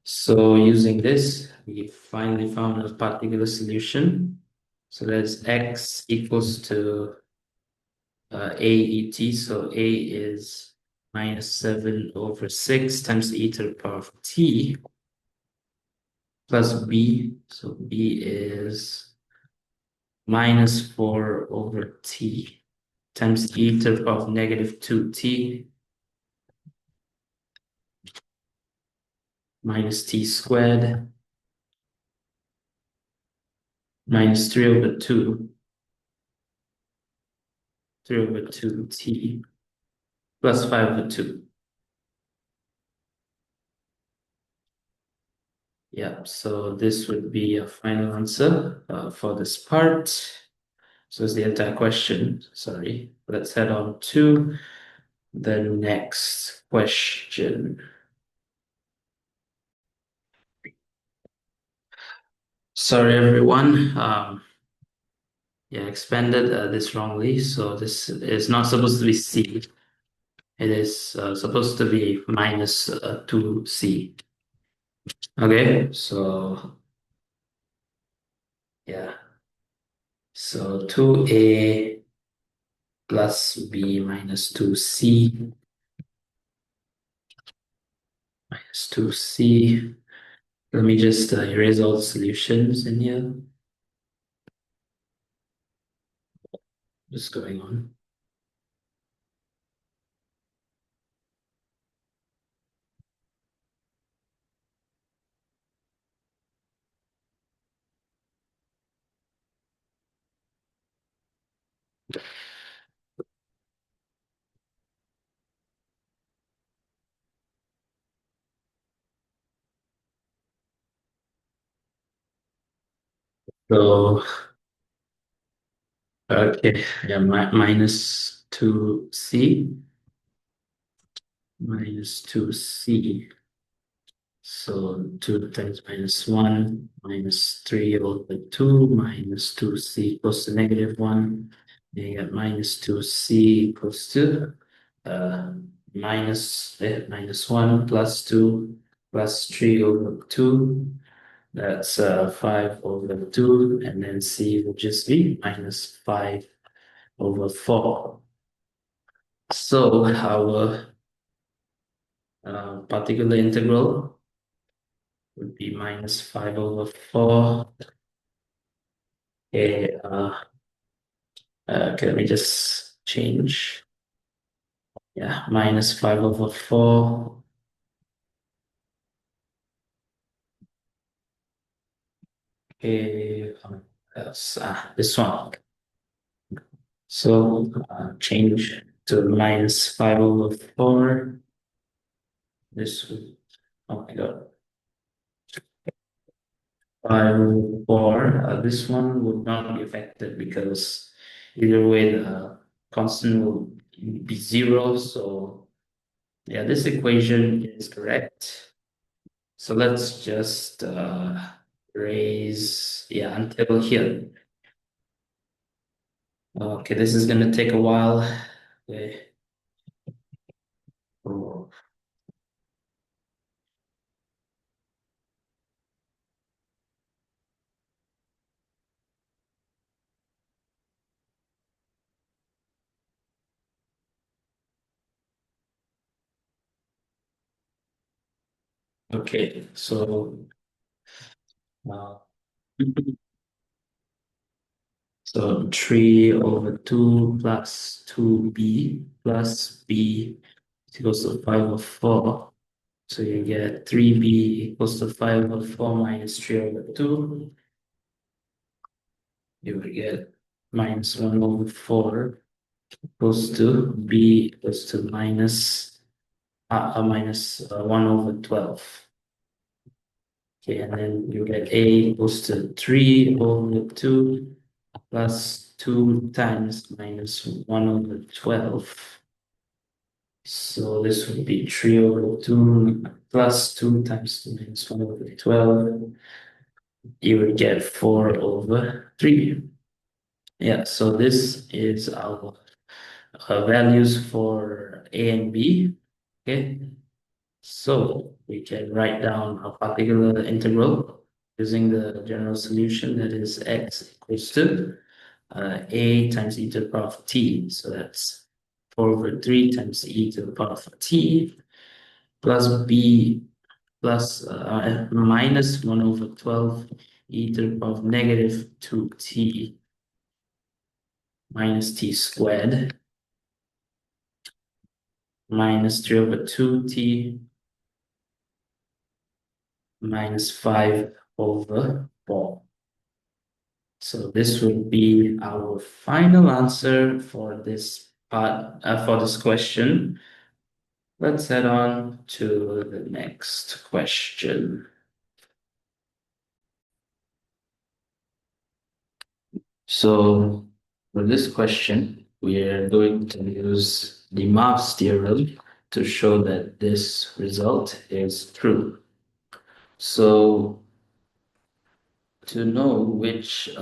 So using this, we finally found a particular solution. So that's x equals to AET. So A is minus 7 over 6 times e to the power of t plus b. So b is minus 4 over t times e to the power of negative 2t minus t squared minus 3 over 2 t. plus 5 over 2. Yeah, so this would be a final answer for this part. So it's the entire question. Sorry. Let's head on to the next question. Sorry, everyone. Yeah, expanded this wrongly. So this is not supposed to be C. It is supposed to be minus 2C. Okay, so yeah. So 2A plus B minus 2C minus 2C. Let me just erase all the solutions in here. Just going on. So, okay, yeah, minus 2C minus 2C. So 2 times minus 1 minus 3 over 2 minus 2C equals to negative 1. Then you get minus 2C equals to uh, minus 1 plus 2 plus 3 over 2. That's 5 over 2. And then C will just be minus 5 over 4. So our particular integral would be minus 5 over 4. Okay, okay, let me just change. Yeah, minus 5 over 4. Okay, that's this one. So change to minus 5 over 4. This would, oh my God, 5 over 4. This one would not be affected because either way the constant will be 0. So yeah, this equation is correct. So let's just raise, yeah, until here. Okay, this is gonna take a while. Okay. Oh, okay, uh, so 3 over 2 plus 2b plus b equals to 5 over 4. So you get 3b equals to 5 over 4 minus 3 over 2. You will get minus 1 over 4 equals to b equals to minus 1 over 12. Okay, and then you get a equals to 3 over 2 plus 2 times minus 1 over 12. So this would be 3 over 2 plus 2 times 2 minus 1 over 12. You would get 4 over 3. Yeah, so this is our values for A and B. Okay, so we can write down a particular integral using the general solution, that is x equals to a times e to the power of t. So that's 4 over 3 times e to the power of t plus b plus minus 1 over 12 e to the power of negative 2t minus t squared minus 3 over 2t minus 5 over 4. So this would be our final answer for this part for this question. Let's head on to the next question. So for this question, we are going to use the Marx theorem to show that this result is true. So to know which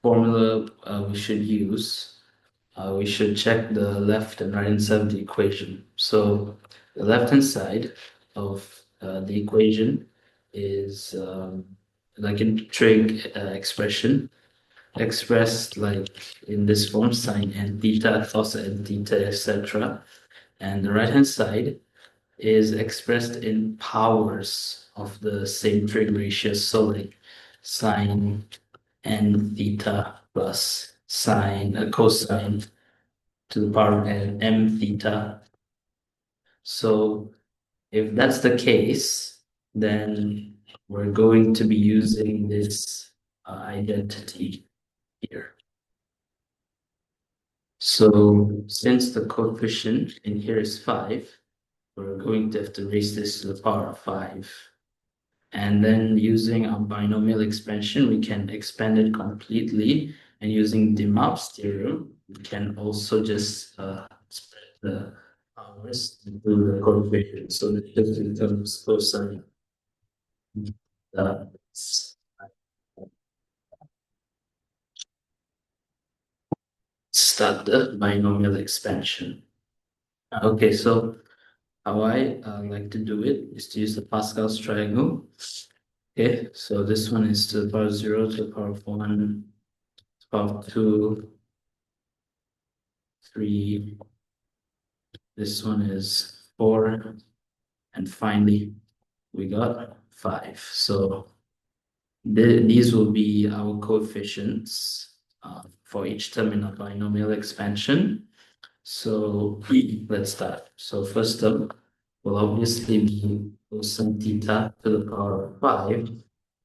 formula we should use, we should check the left and right hand side of the equation. So the left hand side of the equation is like a trig expression expressed like in this form, sine n theta, cos n theta, etc. And the right hand side is expressed in powers of the same trig ratio. So like sine n theta plus sine cosine to the power of m theta. So if that's the case, then we're going to be using this identity here. So since the coefficient in here is 5, we're going to have to raise this to the power of 5. And then using our binomial expansion, we can expand it completely. And using De Maup's theorem, we can also just spread the powers into the coefficient. So that just becomes cosine. Uh, Start the binomial expansion. Okay, so how I like to do it is to use the Pascal's triangle. Okay, so this one is to the power of 0, to the power of 1, to the power of 2, 3. This one is 4. And finally, we got 5. So these will be our coefficients for each term in a binomial expansion. So let's start. So first term will obviously be cosine theta to the power of 5.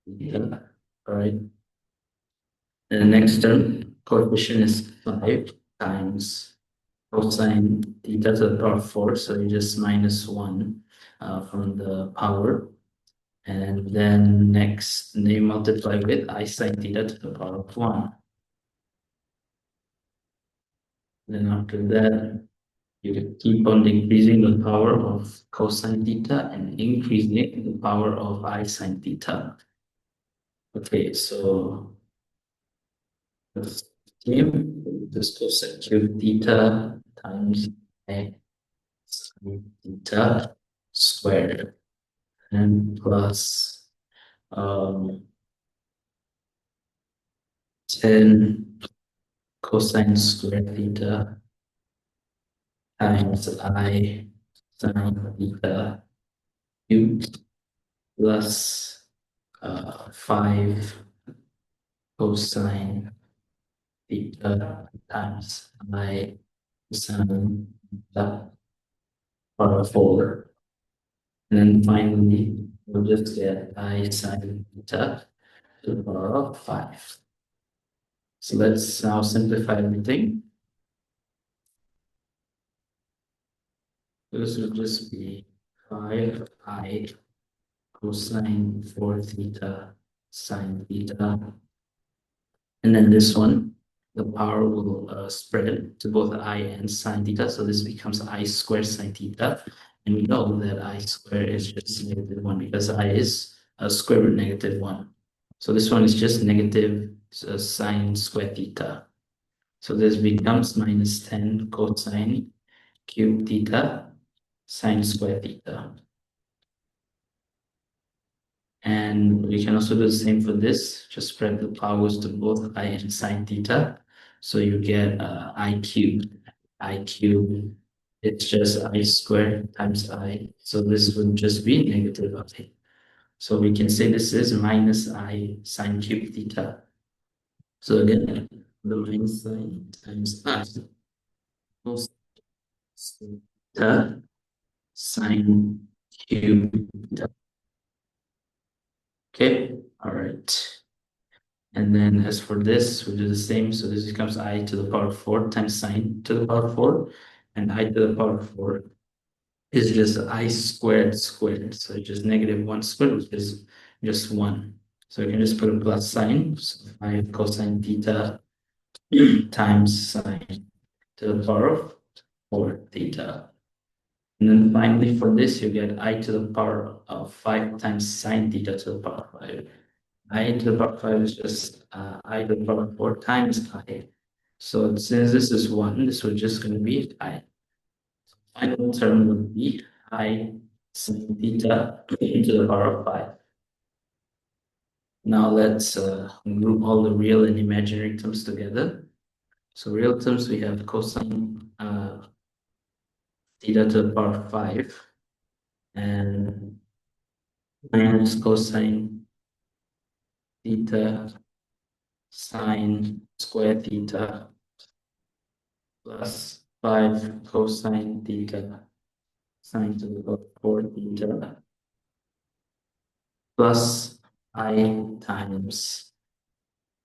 Yeah, all right. And the next term, coefficient is 5 times cosine theta to the power of 4. So you just minus 1 from the power. And then next, they multiply with I sine theta to the power of 1. Then after that, you keep on increasing the power of cosine theta and increasing the power of I sine theta. Okay, so let's continue. This cosine cube theta times I sine theta squared and plus 10 cosine squared theta times I sine theta cubed plus 5 cosine theta times I sine theta power of 4. And then finally, we'll just get I sine theta to the power of 5. So let's now simplify everything. This will just be 5I cosine 4 theta sine theta. And then this one, the power will spread to both I and sine theta. So this becomes I squared sine theta. And we know that I squared is just negative 1 because I is a square root negative 1. So this one is just negative sine square theta. So this becomes minus 10 cosine cube theta sine square theta. And we can also do the same for this, just spread the powers to both I and sine theta. So you get I cubed. I cubed, it's just I squared times I. So this would just be negative I. So we can say this is minus I sine cubed theta. So again, the minus sign times I cos theta sine cubed theta. Okay, all right. And then as for this, we do the same. So this becomes I to the power 4 times sine to the power 4. And I to the power 4 is just I squared squared. So it's just -1 squared, which is just 1. So you can just put a plus sign. So 5 cosine theta times sine to the power of 4 theta. And then finally for this, you get I to the power of 5 times sine theta to the power of 5. I to the power 5 is just I to the power 4 times I. So since this is 1, this would just going to be I. Final term would be I sin theta to the power of 5. Now let's group all the real and imaginary terms together. So real terms, we have cosine theta to the power of 5 and minus cosine theta sine square theta plus 5 cosine theta sine to the power of 4 theta plus I times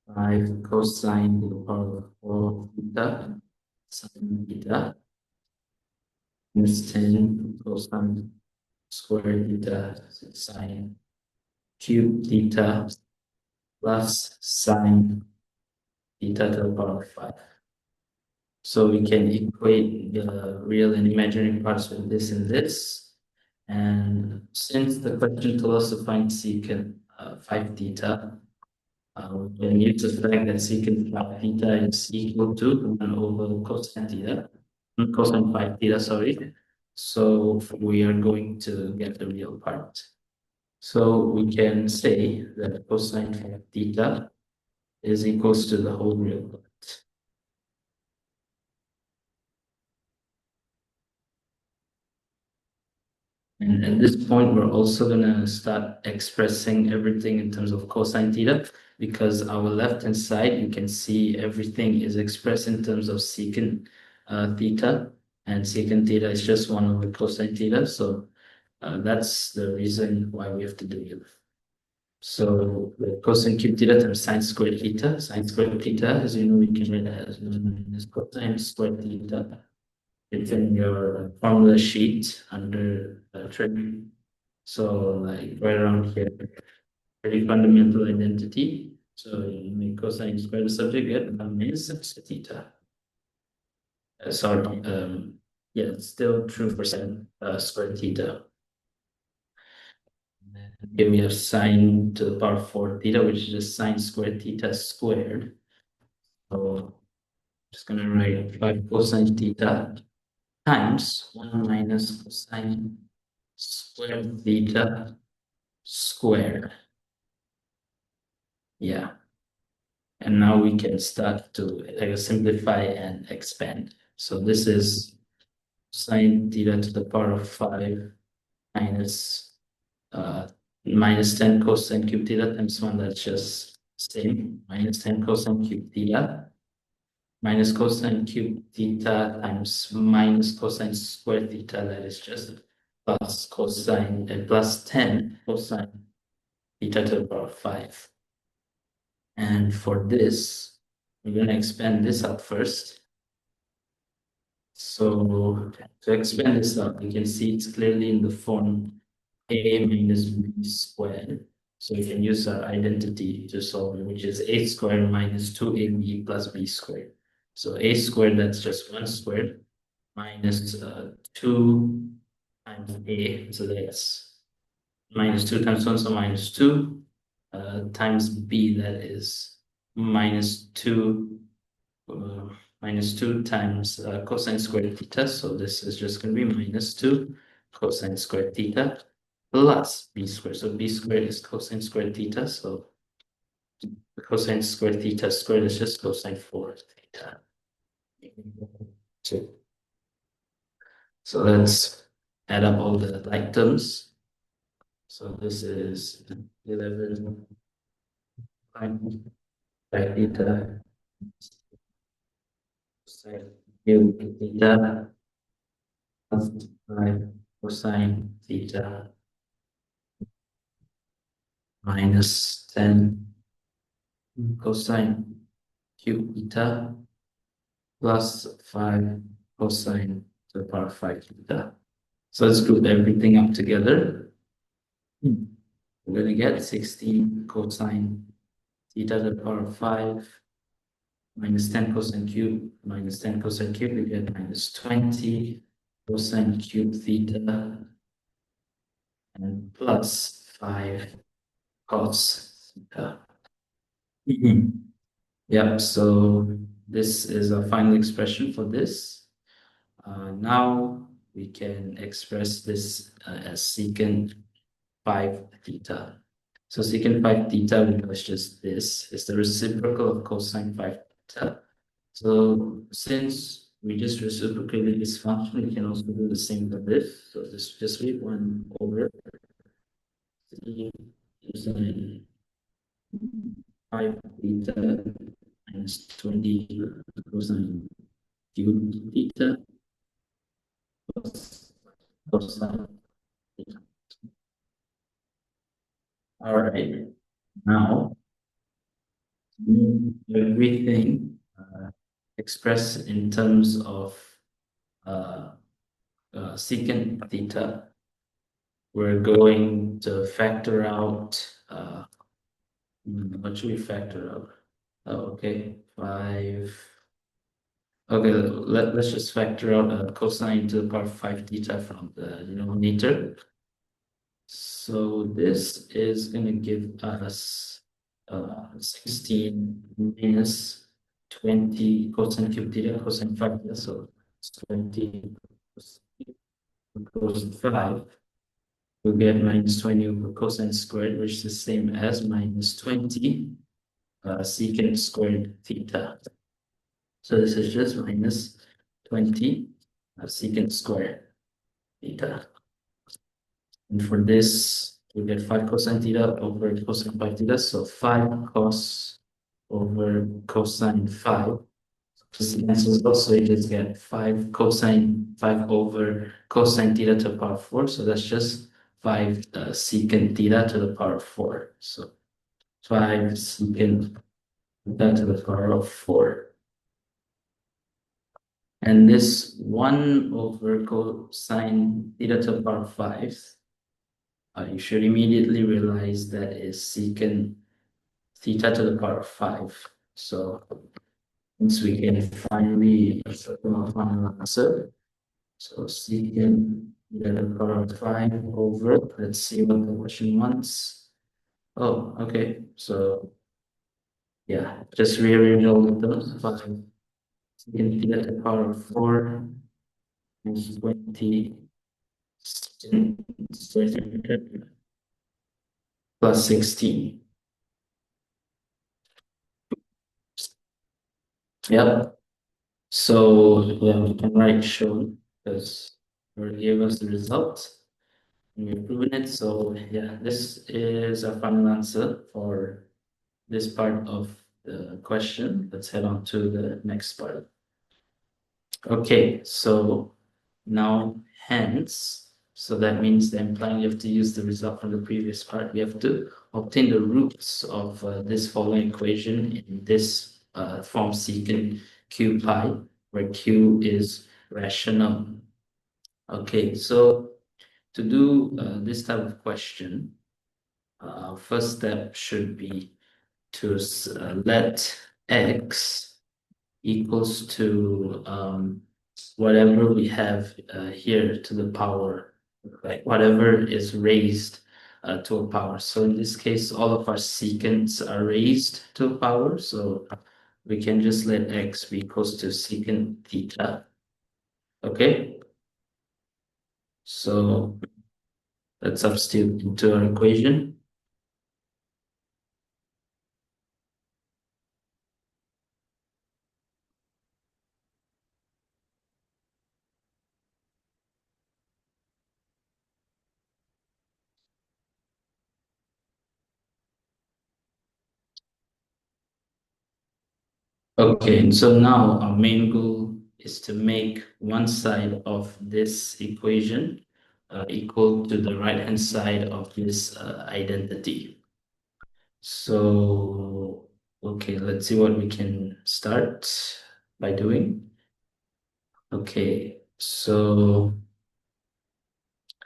5 cosine to the power of 4 theta sine theta minus 10 cosine square theta sine cube theta plus sine theta to the power of 5. So we can equate the real and imaginary parts with this and this. And since the question told us to find secant 5 theta, we can use the fact that secant 5 theta is equal to 1 over cosine theta, cosine 5 theta, sorry. So we are going to get the real part. So we can say that cosine 5 theta is equals to the whole real part. And at this point, we're also going to start expressing everything in terms of cosine theta, because our left-hand side, you can see everything is expressed in terms of secant theta, and secant theta is just 1 over cosine theta. So that's the reason why we have to do it. So the cosine cube theta times sine squared theta. Sine squared theta, as you know, we can write that as 1 minus cosine squared theta. It's in your formula sheet under trig. So like right around here, very fundamental identity. So you make cosine square the subject, get 1 minus theta. Sorry, yeah, it's still true for sine squared theta. Here we have sine to the power 4 theta, which is just sine squared theta squared. So just gonna write 5 cosine theta times 1 minus cosine squared theta squared. Yeah. And now we can start to simplify and expand. So this is sine theta to the power of 5 minus minus 10 cosine cube theta times 1, that's just same, minus 10 cosine cube theta minus cosine cube theta times minus cosine square theta, that is just plus cosine and plus 10 cosine theta to the power of 5. And for this, we're going to expand this out first. So to expand this out, you can see it's clearly in the form a minus b squared. So we can use our identity to solve it, which is a squared minus 2ab plus b squared. So a squared, that's just 1 squared, minus 2 times a, so that's minus 2 times 1, so minus 2, times b, that is minus 2 minus 2 times cosine squared theta. So this is just going to be minus 2 cosine squared theta plus b squared. So b squared is cosine squared theta. So cosine squared theta squared is just cosine 4 theta. So let's add up all the like terms. So this is 11 sine theta cosine cube theta plus 5 cosine theta minus 10 cosine cube theta plus 5 cosine to the power 5 theta. So let's group everything up together. We're going to get 16 cosine theta to the power 5 minus 10 cosine cube minus 10 cosine cube, we get minus 20 cosine cube theta and plus 5 cos theta. Yep, so this is a final expression for this. Now we can express this as secant 5 theta. So secant 5 theta, because just this is the reciprocal of cosine 5 theta. So since we just reciprocated this function, we can also do the same for this. So this just be 1 over cosine 5 theta minus 20 cosine cube theta plus cosine theta. All right, now everything expressed in terms of secant theta, we're going to factor out, what should we factor out? Oh, okay, 5. Okay, let's just factor out cosine to the power 5 theta from the denominator. So this is going to give us 16 minus 20 cosine cube theta, cosine 5 theta, so it's 20 cosine 5. We'll get minus 20 over cosine squared, which is the same as minus 20 secant squared theta. So this is just minus 20 secant squared theta. And for this, we get 5 cosine theta over cosine 5 theta. So 5 cos over cosine 5. This cancels out, so you just get 5 cosine 5 over cosine theta to the power 4. So that's just 5 secant theta to the power 4. So 5 secant theta to the power of 4. And this 1 over cosine theta to the power 5, you should immediately realize that is secant theta to the power of 5. So once we can finally final answer. So secant theta to the power of 5 over, let's see what the question wants. Oh, okay. So yeah, just rearrange all of those. 5 secant theta to the power of 4 is 20 plus 16. Yep. So yeah, we can write shown because it gave us the result and we've proven it. So yeah, this is our final answer for this part of the question. Let's head on to the next part. Okay, so now hence, so that means the implying you have to use the result from the previous part. We have to obtain the roots of this following equation in this form secant q pi, where q is rational. Okay, so to do this type of question, first step should be to let x equals to whatever we have here to the power, like whatever is raised to a power. So in this case, all of our secants are raised to a power. So we can just let x be equals to secant theta. Okay. So let's substitute into our equation. Okay, and so now our main goal is to make one side of this equation equal to the right-hand side of this identity. So Okay, let's see what we can start by doing. Okay, so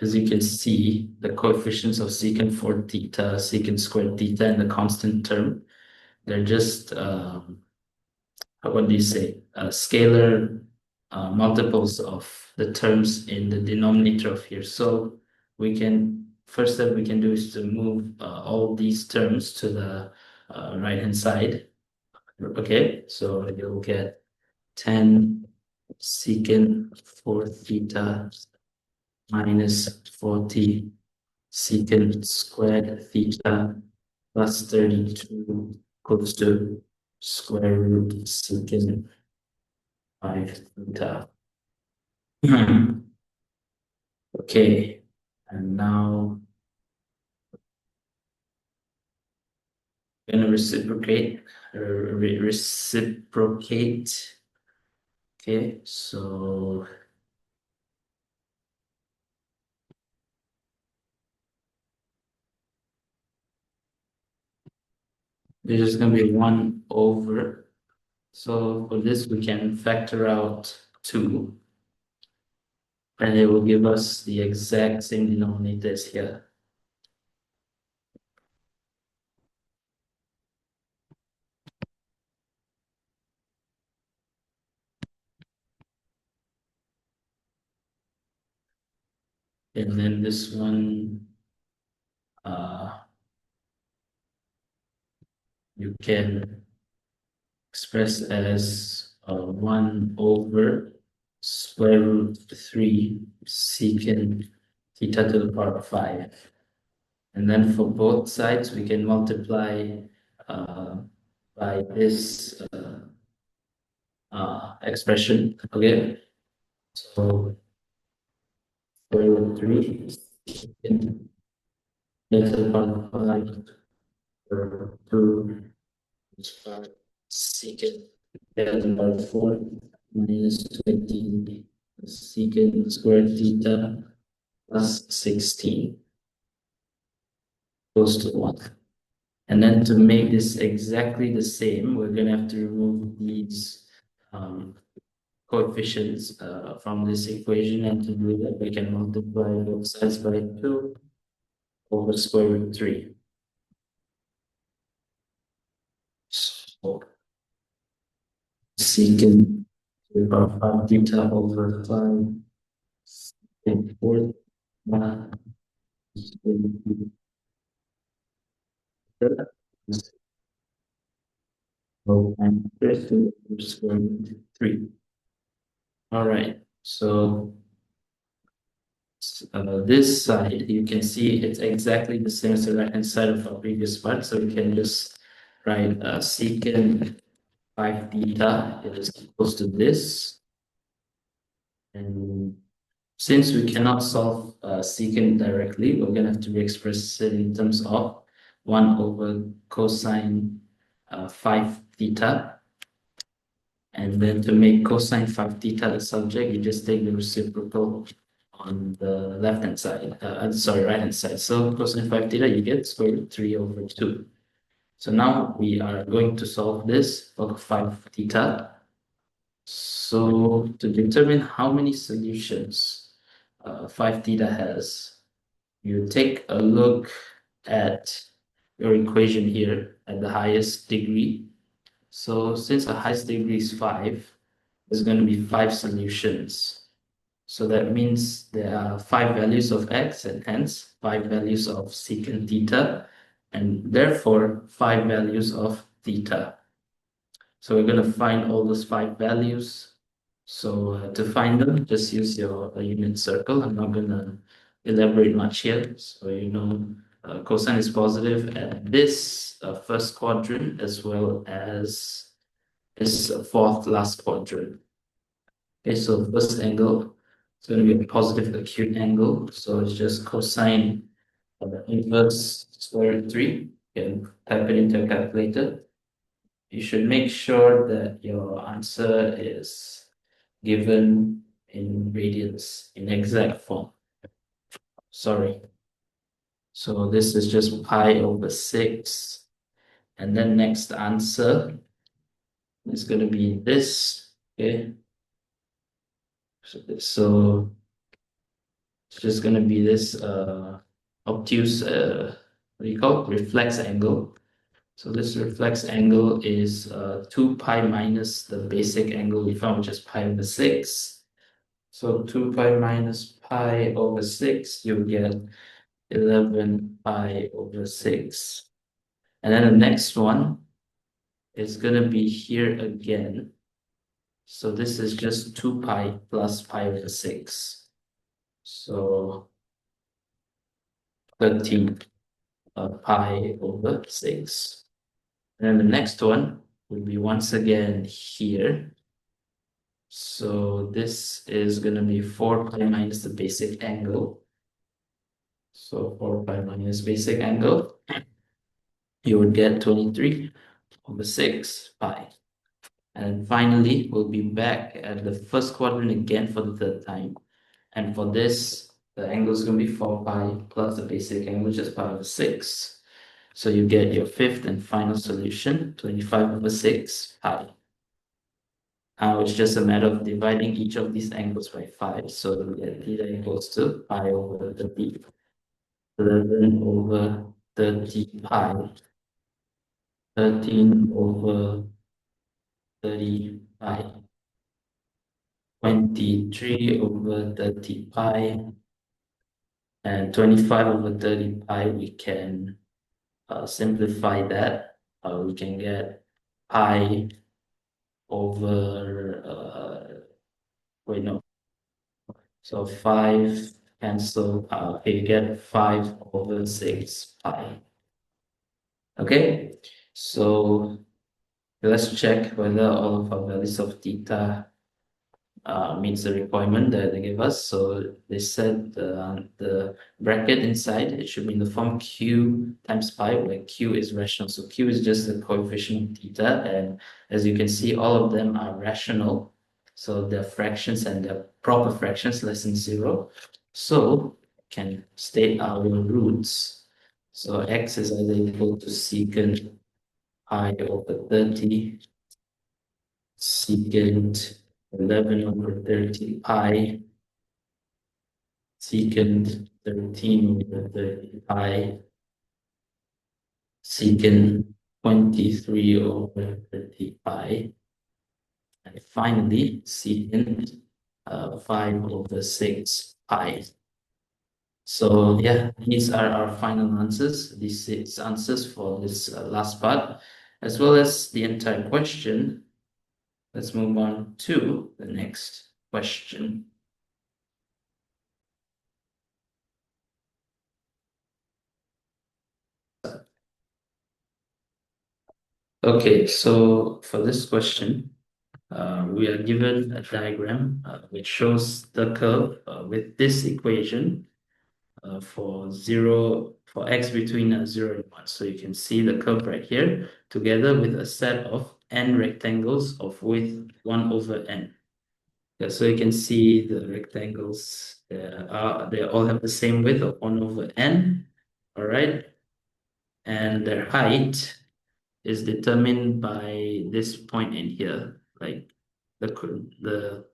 as you can see, the coefficients of secant 4 theta, secant squared theta, and the constant term, they're just, what do you say, scalar multiples of the terms in the denominator of here. So first step we can do is to move all these terms to the right-hand side. Okay, so you'll get 10 secant 4 theta minus 40 secant squared theta plus 32 equals to square root secant 5 theta. Okay, and now I'm gonna reciprocate. Okay, so there's just gonna be 1 over. So for this, we can factor out 2, and it will give us the exact same denominators here. And then this one, you can express as 1 over square root 3 secant theta to the power of 5. And then for both sides, we can multiply uh, by this expression. Okay, so square root 3 secant theta to the power of 5 over 2 secant theta to the power of 4 minus 20 secant squared theta plus 16 goes to 1. And then to make this exactly the same, we're going to have to remove these coefficients from this equation. And to do that, we can multiply both sides by 2 over square root 3. So secant to the power of 5 theta over 5 and 4 and 2 over square root 3. All right, so this side, you can see it's exactly the same as the right-hand side of our previous part. So we can just write secant 5 theta is equals to this. And since we cannot solve secant directly, we're going to have to re-express it in terms of 1 over cosine 5 theta. And then to make cosine 5 theta the subject, you just take the reciprocal on the left-hand side, right-hand side. So cosine 5 theta, you get square root 3 over 2. So now we are going to solve this for 5 theta. So to determine how many solutions 5 theta has, you take a look at your equation here at the highest degree. So since the highest degree is 5, there's going to be 5 solutions. So that means there are 5 values of x and hence 5 values of secant theta and therefore 5 values of theta. So we're going to find all those 5 values. So to find them, just use your unit circle. I'm not going to elaborate much here. So you know cosine is positive at this first quadrant as well as this fourth last quadrant. Okay, so first angle is going to be a positive acute angle. So it's just cosine inverse square root 3. You can type it into a calculator. You should make sure that your answer is given in radians in exact form. Sorry. So this is just pi over 6 And then next answer is going to be this. Okay. So it's just going to be this obtuse, what do you call it? Reflex angle. So this reflex angle is 2 pi minus the basic angle we found, which is pi over 6. So 2 pi minus pi over 6, you get 11 pi over 6. And then the next one is going to be here again. So this is just 2 pi plus pi over 6. So 13 pi over 6. And then the next one will be once again here. So this is going to be 4 pi minus the basic angle. So 4 pi minus basic angle, you would get 23 over 6 pi. And finally, we'll be back at the first quadrant again for the third time. And for this, the angle is going to be 4 pi plus the basic angle, which is pi over 6. So you get your fifth and final solution, 25 over 6 pi. Now it's just a matter of dividing each of these angles by 5. So we get theta equals to pi over 30, 11 over 30 pi, 13 over 30 pi, 23 over 30 pi, and 25 over 30 pi. We can simplify that. We can get pi over, wait, no. So 5 cancel out. Okay, you get 5 over 6 pi. Okay, so let's check whether all of our values of theta meets the requirement that they give us. So they said the bracket inside, it should be in the form q times pi, where q is rational. So q is just the coefficient of theta, and as you can see, all of them are rational. So they're fractions and they're proper fractions less than 0. So can state our roots. So x is either equal to secant pi over 30, secant 11 over 30 pi, secant 13 over 30 pi, secant 23 over 30 pi, and finally secant 5 over 6 pi. So yeah, these are our final answers, these 6 answers for this last part, as well as the entire question. Let's move on to the next question. Okay, so for this question, we are given a diagram which shows the curve with this equation for x between 0 and 1. So you can see the curve right here together with a set of n rectangles of width 1 over n. Yeah, so you can see the rectangles, they all have the same width of 1 over n, all right? And their height is determined by this point in here, like the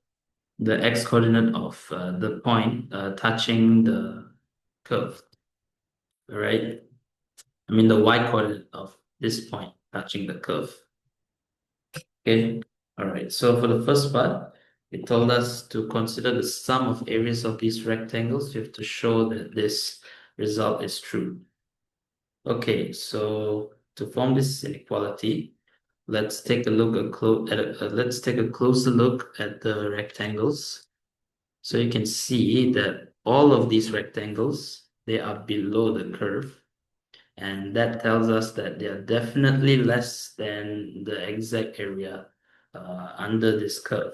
the x coordinate of the point touching the curve, all right? I mean the y coordinate of this point touching the curve. Okay, all right. So for the first part, it told us to consider the sum of areas of these rectangles. You have to show that this result is true. Okay, so to form this inequality, let's take a look let's take a closer look at the rectangles. So you can see that all of these rectangles, they are below the curve. And that tells us that they are definitely less than the exact area under this curve.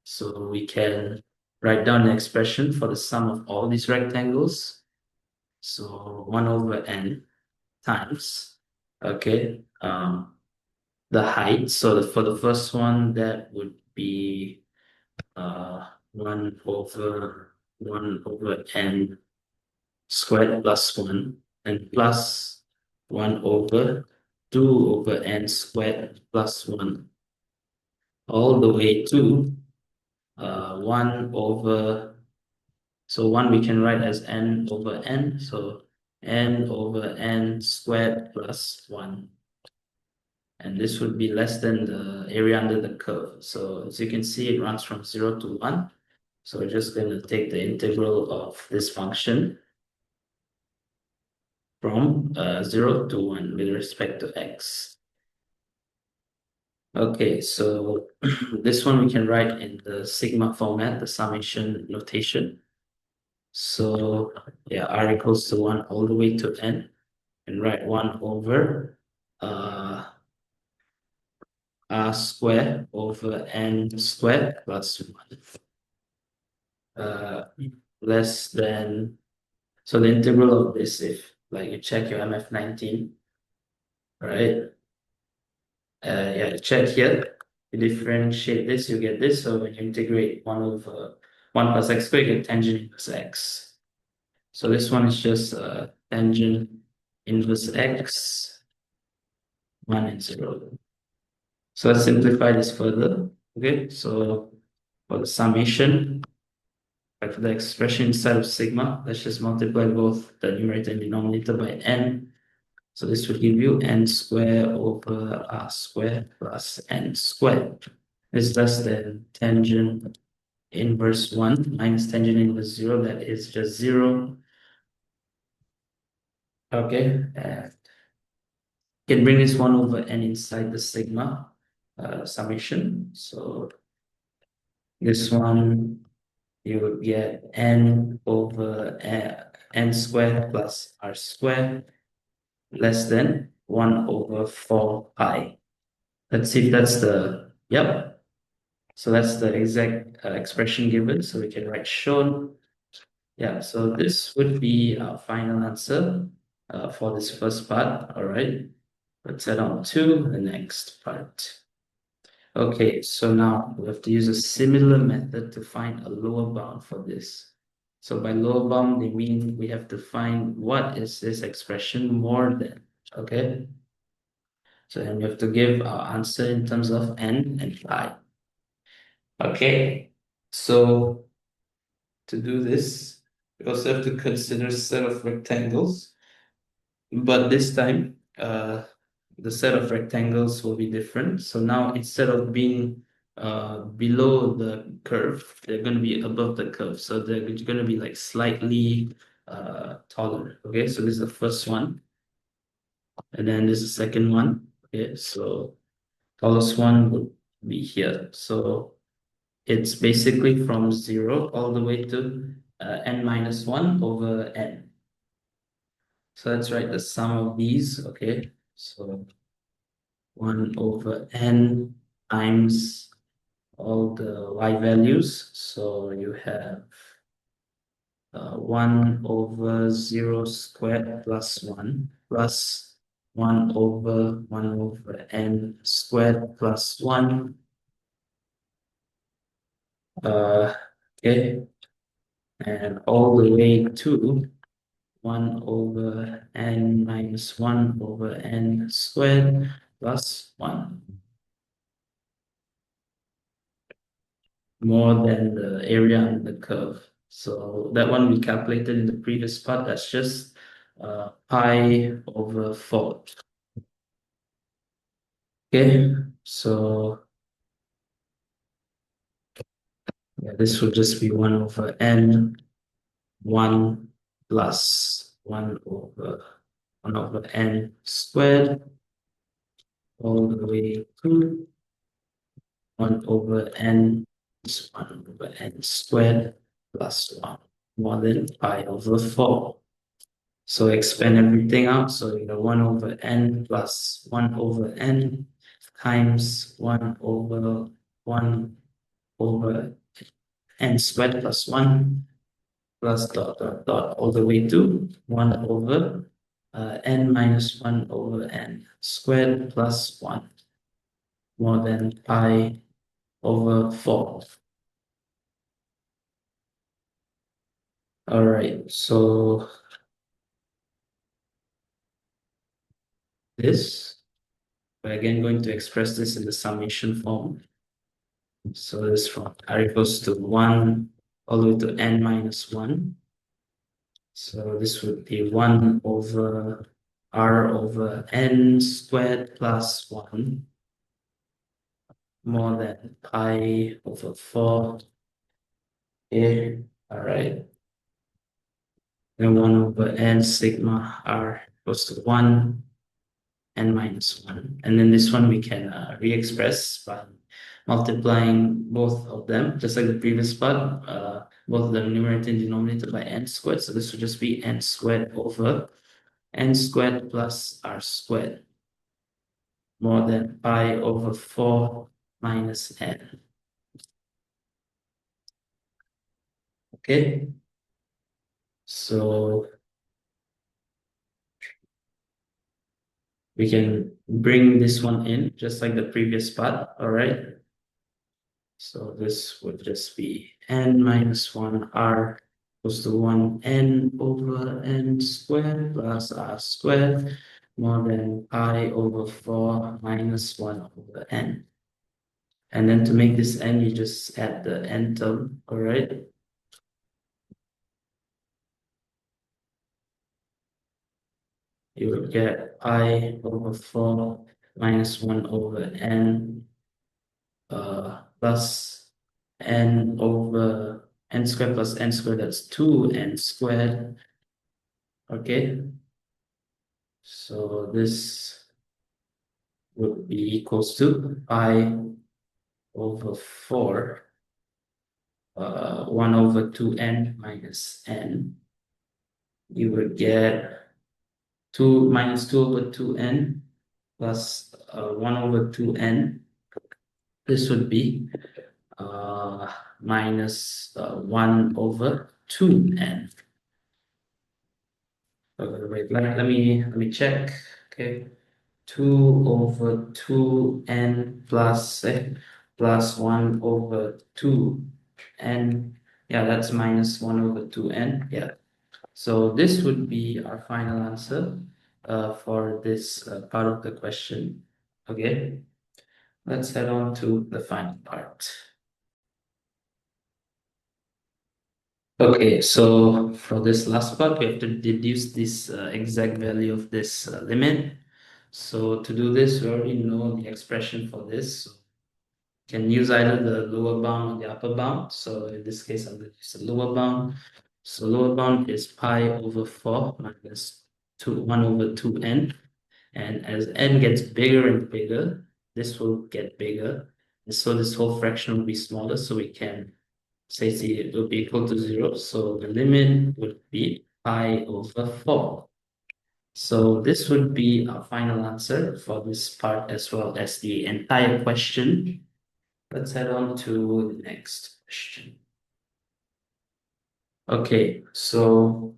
So we can write down an expression for the sum of all these rectangles. So 1 over n times, okay, the height. So for the first one, that would be 1 over n squared plus 1 and plus 1 over 2 over n squared plus 1 all the way to 1 over, so 1 we can write as n over n, so n over n squared plus 1. And this would be less than the area under the curve. So as you can see, it runs from 0 to 1. So we're just going to take the integral of this function from 0 to 1 with respect to x. Okay, so this one we can write in the sigma format, the summation notation. So yeah, r equals to 1 all the way to n, and write 1 over r squared over n squared plus 1. Less than, so the integral of this, if like you check your MF19, right? Yeah, check here. You differentiate this, you get this. So when you integrate 1 over 1 plus x squared, you get tangent inverse x. So this one is just tangent inverse x, 1 and 0. So let's simplify this further. Okay, so for the summation, like for the expression inside of sigma, let's just multiply both the numerator and denominator by n. So this would give you n squared over r squared plus n squared. Is less than tangent inverse 1 minus tangent inverse 0, that is just 0. Okay, and can bring this 1 over n inside the sigma summation. So this one, you would get n over n squared plus r squared less than 1 over 4 pi. Let's see if that's the, yep. So that's the exact expression given. So we can write shown. Yeah, so this would be our final answer for this first part. All right, let's head on to the next part. Okay, so now we have to use a similar method to find a lower bound for this. So by lower bound, they mean we have to find what is this expression more than, okay? So then we have to give our answer in terms of n and pi. Okay, so to do this, we also have to consider a set of rectangles, but this time the set of rectangles will be different. So now instead of being below the curve, they're going to be above the curve. So they're going to be like slightly taller. Okay, so this is the first one, and then this is the second one. Okay, so tallest one would be here. So it's basically from 0 all the way to n minus 1 over n. So let's write the sum of these. Okay, so 1 over n times all the y values. So you have 1 over 0 squared plus 1 plus 1 over n squared plus 1. Okay, and all the way to 1 over n minus 1 over n squared plus 1. More than the area under the curve. So that one we calculated in the previous part. That's just pi over 4. Okay, so yeah, this will just be 1 over n, 1 plus 1 over n squared all the way to 1 over n is 1 over n squared plus 1 more than pi over 4. So expand everything out. So you know 1 over n plus 1 over n times 1 over 1 over n squared plus 1 plus dot dot dot all the way to 1 over n minus 1 over n squared plus 1 more than pi over 4. All right, so this. we're again going to express this in the summation form. So this from r equals to 1 all the way to n minus 1. So this would be 1 over r over n squared plus 1 more than pi over 4. Okay, all right. Then 1 over n sigma r equals to 1 n minus 1. And then this one we can re-express by multiplying both of them, just like the previous part, both the numerator and denominator by n squared. So this would just be n squared over n squared plus r squared more than pi over 4 minus n. Okay, so we can bring this one in just like the previous part, all right? So this would just be n minus 1 r equals to 1 n over n squared plus r squared more than pi over 4 minus 1 over n. And then to make this n, you just add the n term, all right? You would get pi over 4 minus 1 over n plus n over n squared plus n squared, that's 2n squared. Okay, so this would be equals to pi over 4 1 over 2n minus n. You would get 2 minus 2 over 2n plus 1 over 2n. This would be minus 1 over 2n. Wait, let me check. Okay, 2 over 2n plus 1 over 2n. Yeah, that's minus 1 over 2n. Yeah. So this would be our final answer for this part of the question. Okay, let's head on to the final part. Okay, so for this last part, we have to deduce this exact value of this limit. So to do this, we already know the expression for this. So you can use either the lower bound or the upper bound. So in this case, I'm going to use the lower bound. So lower bound is pi over 4 minus 1 over 2n. And as n gets bigger and bigger, this will get bigger. And so this whole fraction will be smaller, so we can say it will be equal to 0. So the limit would be pi over 4. So this would be our final answer for this part as well as the entire question. Let's head on to the next question. Okay, so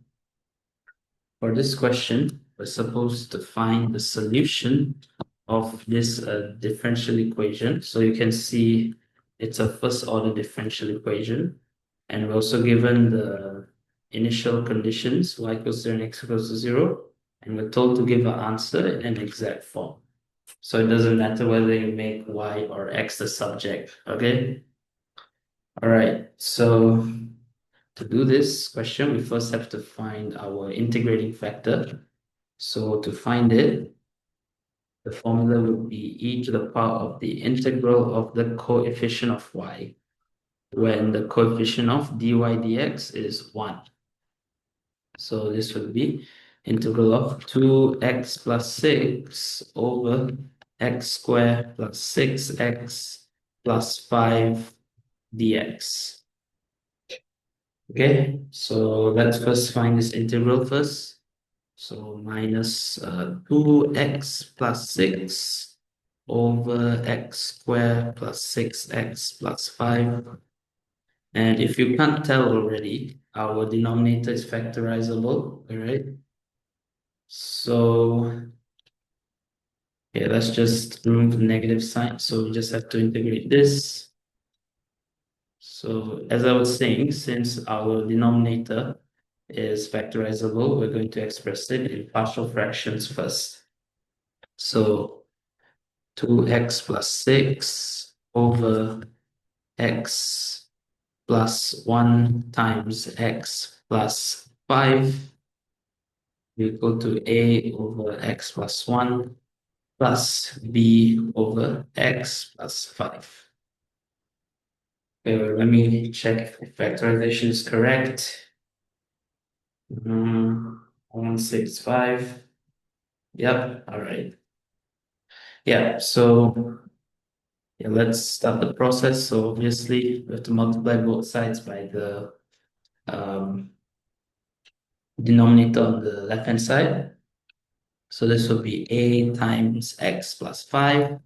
for this question, we're supposed to find the solution of this differential equation. So you can see it's a first order differential equation. And we're also given the initial conditions, y equals 0 and x equals to 0. And we're told to give our answer in an exact form. So it doesn't matter whether you make y or x the subject, okay? All right, so to do this question, we first have to find our integrating factor. So to find it, the formula would be e to the power of the integral of the coefficient of y, when the coefficient of dy dx is 1. So this would be integral of 2x plus 6 over x squared plus 6x plus 5 dx. Okay, so let's first find this integral first. So minus 2x plus 6 over x squared plus 6x plus 5. And if you can't tell already, our denominator is factorizable, all right? So yeah, let's just remove the negative sign. So we just have to integrate this. So as I was saying, since our denominator is factorizable, we're going to express it in partial fractions first. So 2x plus 6 over x plus 1 times x plus 5 equal to a over x plus 1 plus b over x plus 5. Okay, well, let me check if factorization is correct. 165. Yep, all right. Yeah, so yeah, let's start the process. So obviously we have to multiply both sides by the denominator on the left-hand side. So this will be a times x plus 5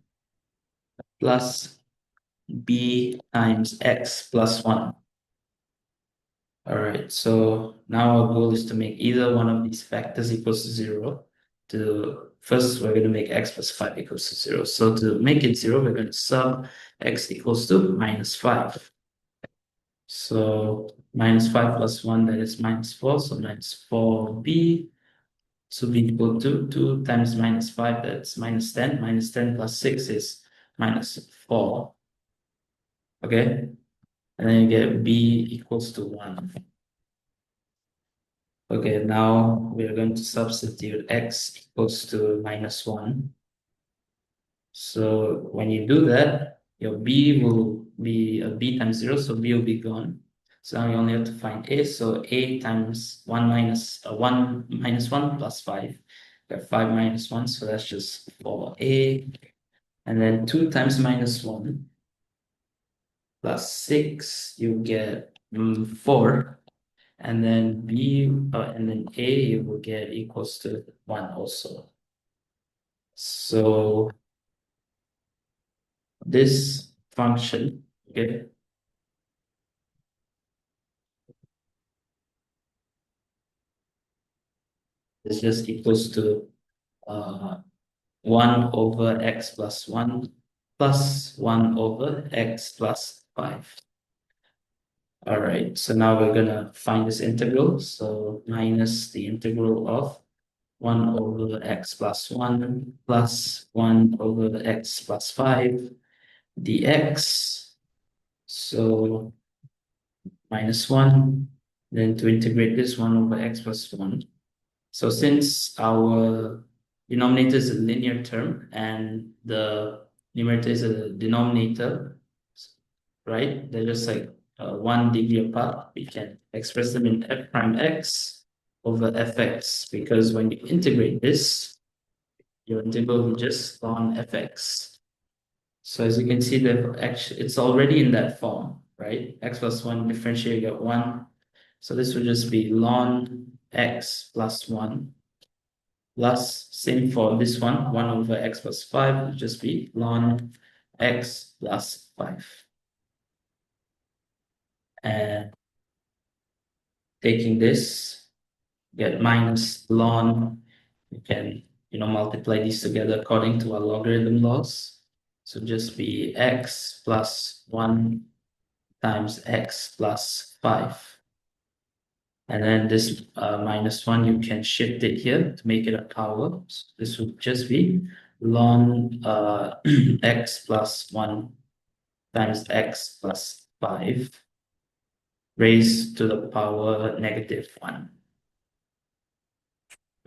plus b times x plus 1. All right, so now our goal is to make either one of these factors equals to 0. First, we're going to make x plus 5 equals to 0. So to make it 0, we're going to sub x equals to minus 5. So minus 5 plus 1, that is minus 4. So minus 4b to be equal to 2 times minus 5, that's minus 10. Minus 10 plus 6 is minus 4. Okay? And then you get b equals to 1. Okay, now we're going to substitute x equals to minus 1. So when you do that, your b will be a b times 0, so b will be gone. So now you only have to find a, so a times 1 minus 1 plus 5. Got 5 minus 1, so that's just 4a. And then 2 times minus 1 plus 6, you get 4. And then and then a you will get equals to 1 also. So this function, okay, is just equals to 1 over x plus 1 plus 1 over x plus 5. All right, so now we're gonna find this integral. So minus the integral of 1 over x plus 1 plus 1 over x plus 5 dx. So minus 1, then to integrate this 1 over x plus 1. So since our denominator is a linear term and the numerator is a denominator, right? They're just like 1 degree apart. We can express them in f prime x over fx, because when you integrate this, your integral will just ln fx. So as you can see, that actually it's already in that form, right? X plus 1 differentiate, you get 1. So this would just be ln x plus 1 plus, same for this one, 1 over x plus 5 would just be ln x plus 5. And taking this, get minus ln, you can multiply these together according to our logarithm laws. So just be x plus 1 times x plus 5. And then this minus 1, you can shift it here to make it a power. So this would just be ln x plus 1 times x plus 5 raised to the power negative 1.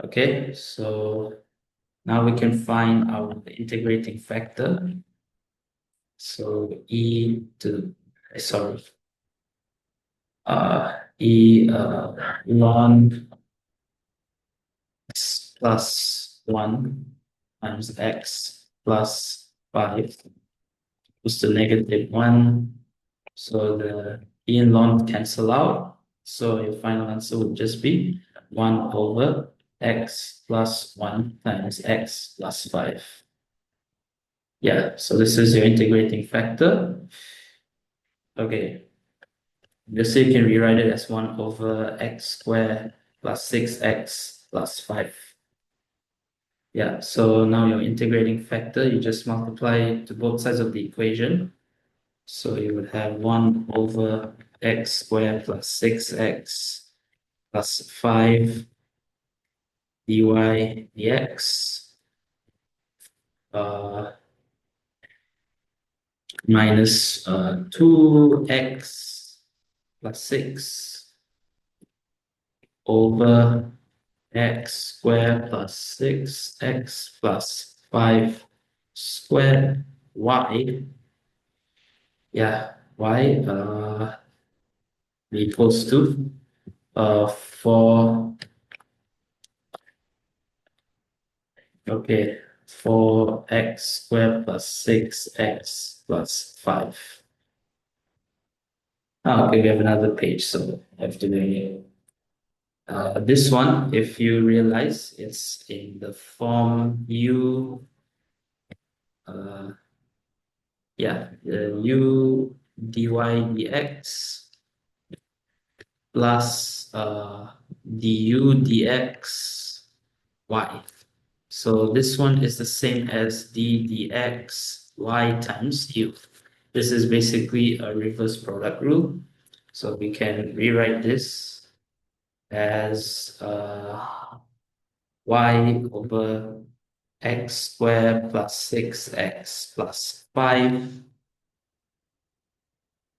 Okay, so now we can find our integrating factor. So ln x plus 1 times x plus 5 equals to negative 1. So the e and ln cancel out. So your final answer would just be 1 over x plus 1 times x plus 5. Yeah, so this is your integrating factor. Okay, just so you can rewrite it as 1 over x squared plus 6x plus 5. Yeah, so now your integrating factor, you just multiply it to both sides of the equation. So you would have 1 over x squared plus 6x plus 5 dy dx. minus 2x plus 6 over x squared plus 6x plus 5 squared y. Yeah, y equals to 4. Okay, 4x squared plus 6x plus 5. Oh, okay, we have another page, so I have to do it. This one, if you realize, it's in the form u, u dy dx plus du dx y. So this one is the same as d dx y times u. This is basically a reverse product rule. So we can rewrite this as y over x squared plus 6x plus 5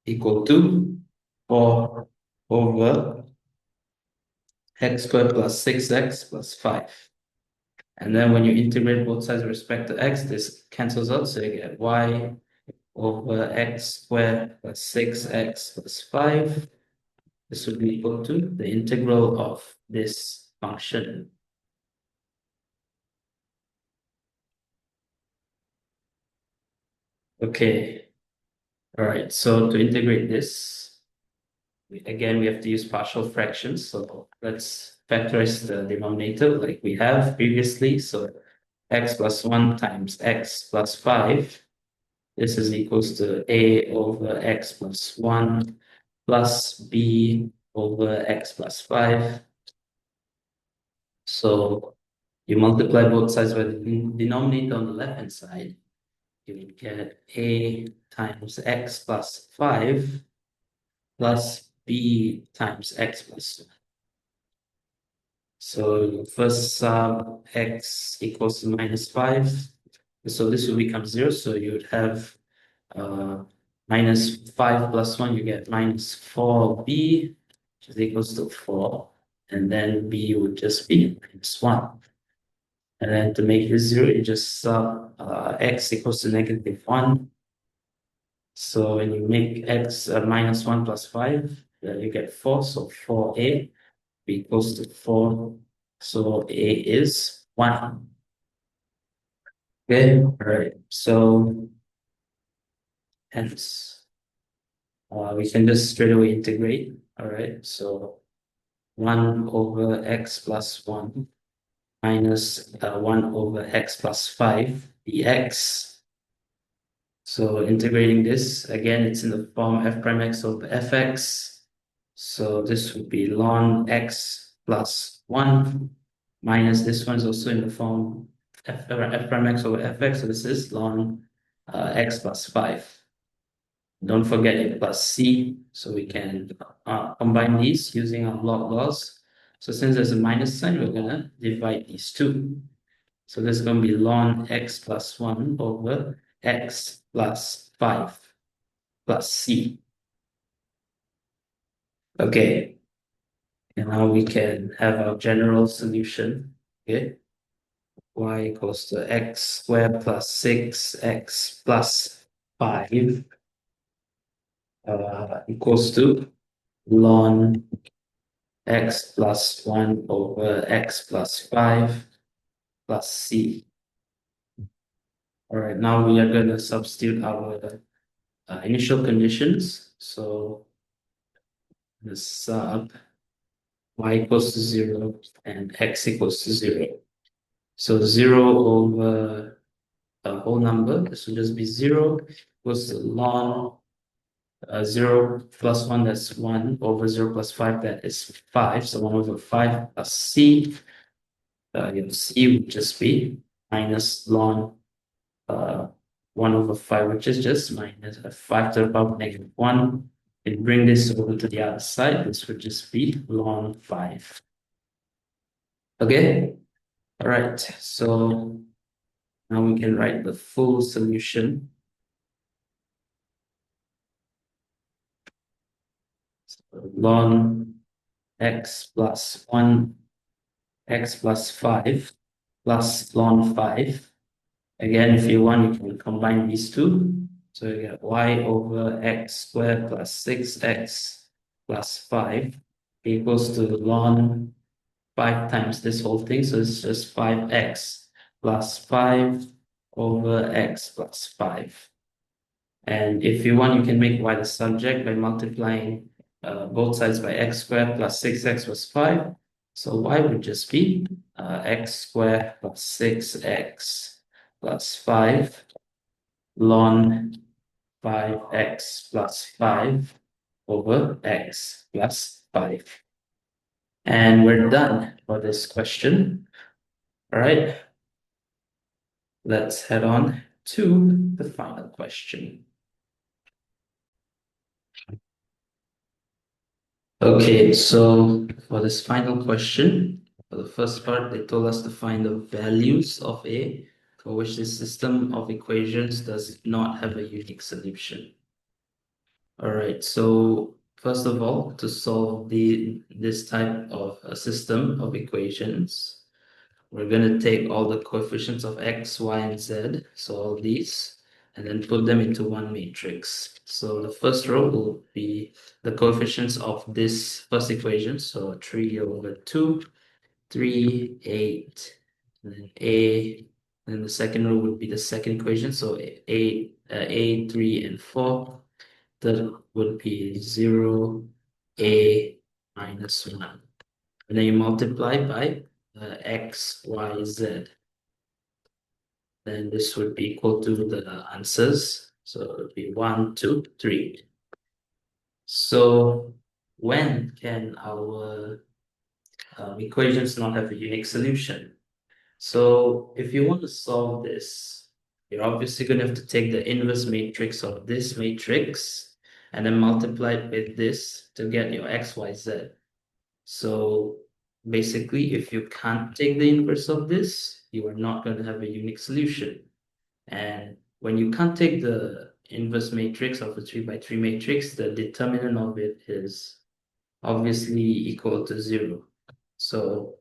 equal to 4 over x squared plus 6x plus 5. And then when you integrate both sides with respect to x, this cancels out, so you get y over x squared plus 6x plus 5. This would be equal to the integral of this function. Okay, all right, so to integrate this, again, we have to use partial fractions. So let's factorize the denominator like we have previously. So x plus 1 times x plus 5. This is equals to a over x plus 1 plus b over x plus 5. So you multiply both sides by the denominator on the left-hand side. You will get a times x plus 5 plus b times x plus 1. So first sum x equals to minus 5. So this will become 0. So you would have minus 5 plus 1, you get minus 4b, which is equals to 4. And then b would just be minus 1. And then to make this 0, you just sub x equals to negative 1. So when you make x minus 1 plus 5, you get 4. So 4a equals to 4. So a is 1. Okay, all right. So hence, we can just straight away integrate. All right, so 1 over x plus 1 minus 1 over x plus 5 dx. So integrating this, again, it's in the form f prime x over fx. So this would be ln x plus 1 minus this one is also in the form f prime x over fx. So this is ln x plus 5. Don't forget a plus c, so we can combine these using our log laws. So since there's a minus sign, we're going to divide these two. So this is going to be ln x plus 1 over x plus 5 plus c. Okay, and now we can have our general solution. Okay, y equals to x squared plus 6x plus 5 equals to ln x plus 1 over x plus 5 plus c. All right, now we are going to substitute our initial conditions. So the sub y equals to 0 and x equals to 0. So 0 over a whole number, this will just be 0 equals to ln 0 plus 1, that's 1 over 0 plus 5, that is 5. So 1 over 5 plus c. C would just be minus ln 1 over 5, which is just minus 5 to the power of negative 1. And bring this over to the other side, this would just be ln 5. Okay, all right, so now we can write the full solution. ln x plus 1, x plus 5 plus ln 5. Again, if you want, you can combine these two. So you get y over x squared plus 6x plus 5 equals to ln 5 times this whole thing. So it's just 5x plus 5 over x plus 5. And if you want, you can make y the subject by multiplying both sides by x squared plus 6x plus 5. So y would just be x squared plus 6x plus 5 ln 5x plus 5 over x plus 5. And we're done for this question. All right, let's head on to the final question. Okay, so for this final question, for the first part, they told us to find the values of A for which the system of equations does not have a unique solution. All right, so first of all, to solve this type of a system of equations, we're going to take all the coefficients of x, y, and z, so all these, and then put them into one matrix. So the first row will be the coefficients of this first equation, so 3 over 2, 3, 8, and then a. And then the second row would be the second equation, so a 3, and 4. That would be 0, a, minus 1. And then you multiply by x, y, z. Then this would be equal to the answers. So it would be 1, 2, 3. So when can our equations not have a unique solution? So if you want to solve this, you're obviously going to have to take the inverse matrix of this matrix and then multiply it with this to get your x, y, z. So basically, if you can't take the inverse of this, you are not going to have a unique solution. And when you can't take the inverse matrix of a 3 by 3 matrix, the determinant of it is obviously equal to 0. So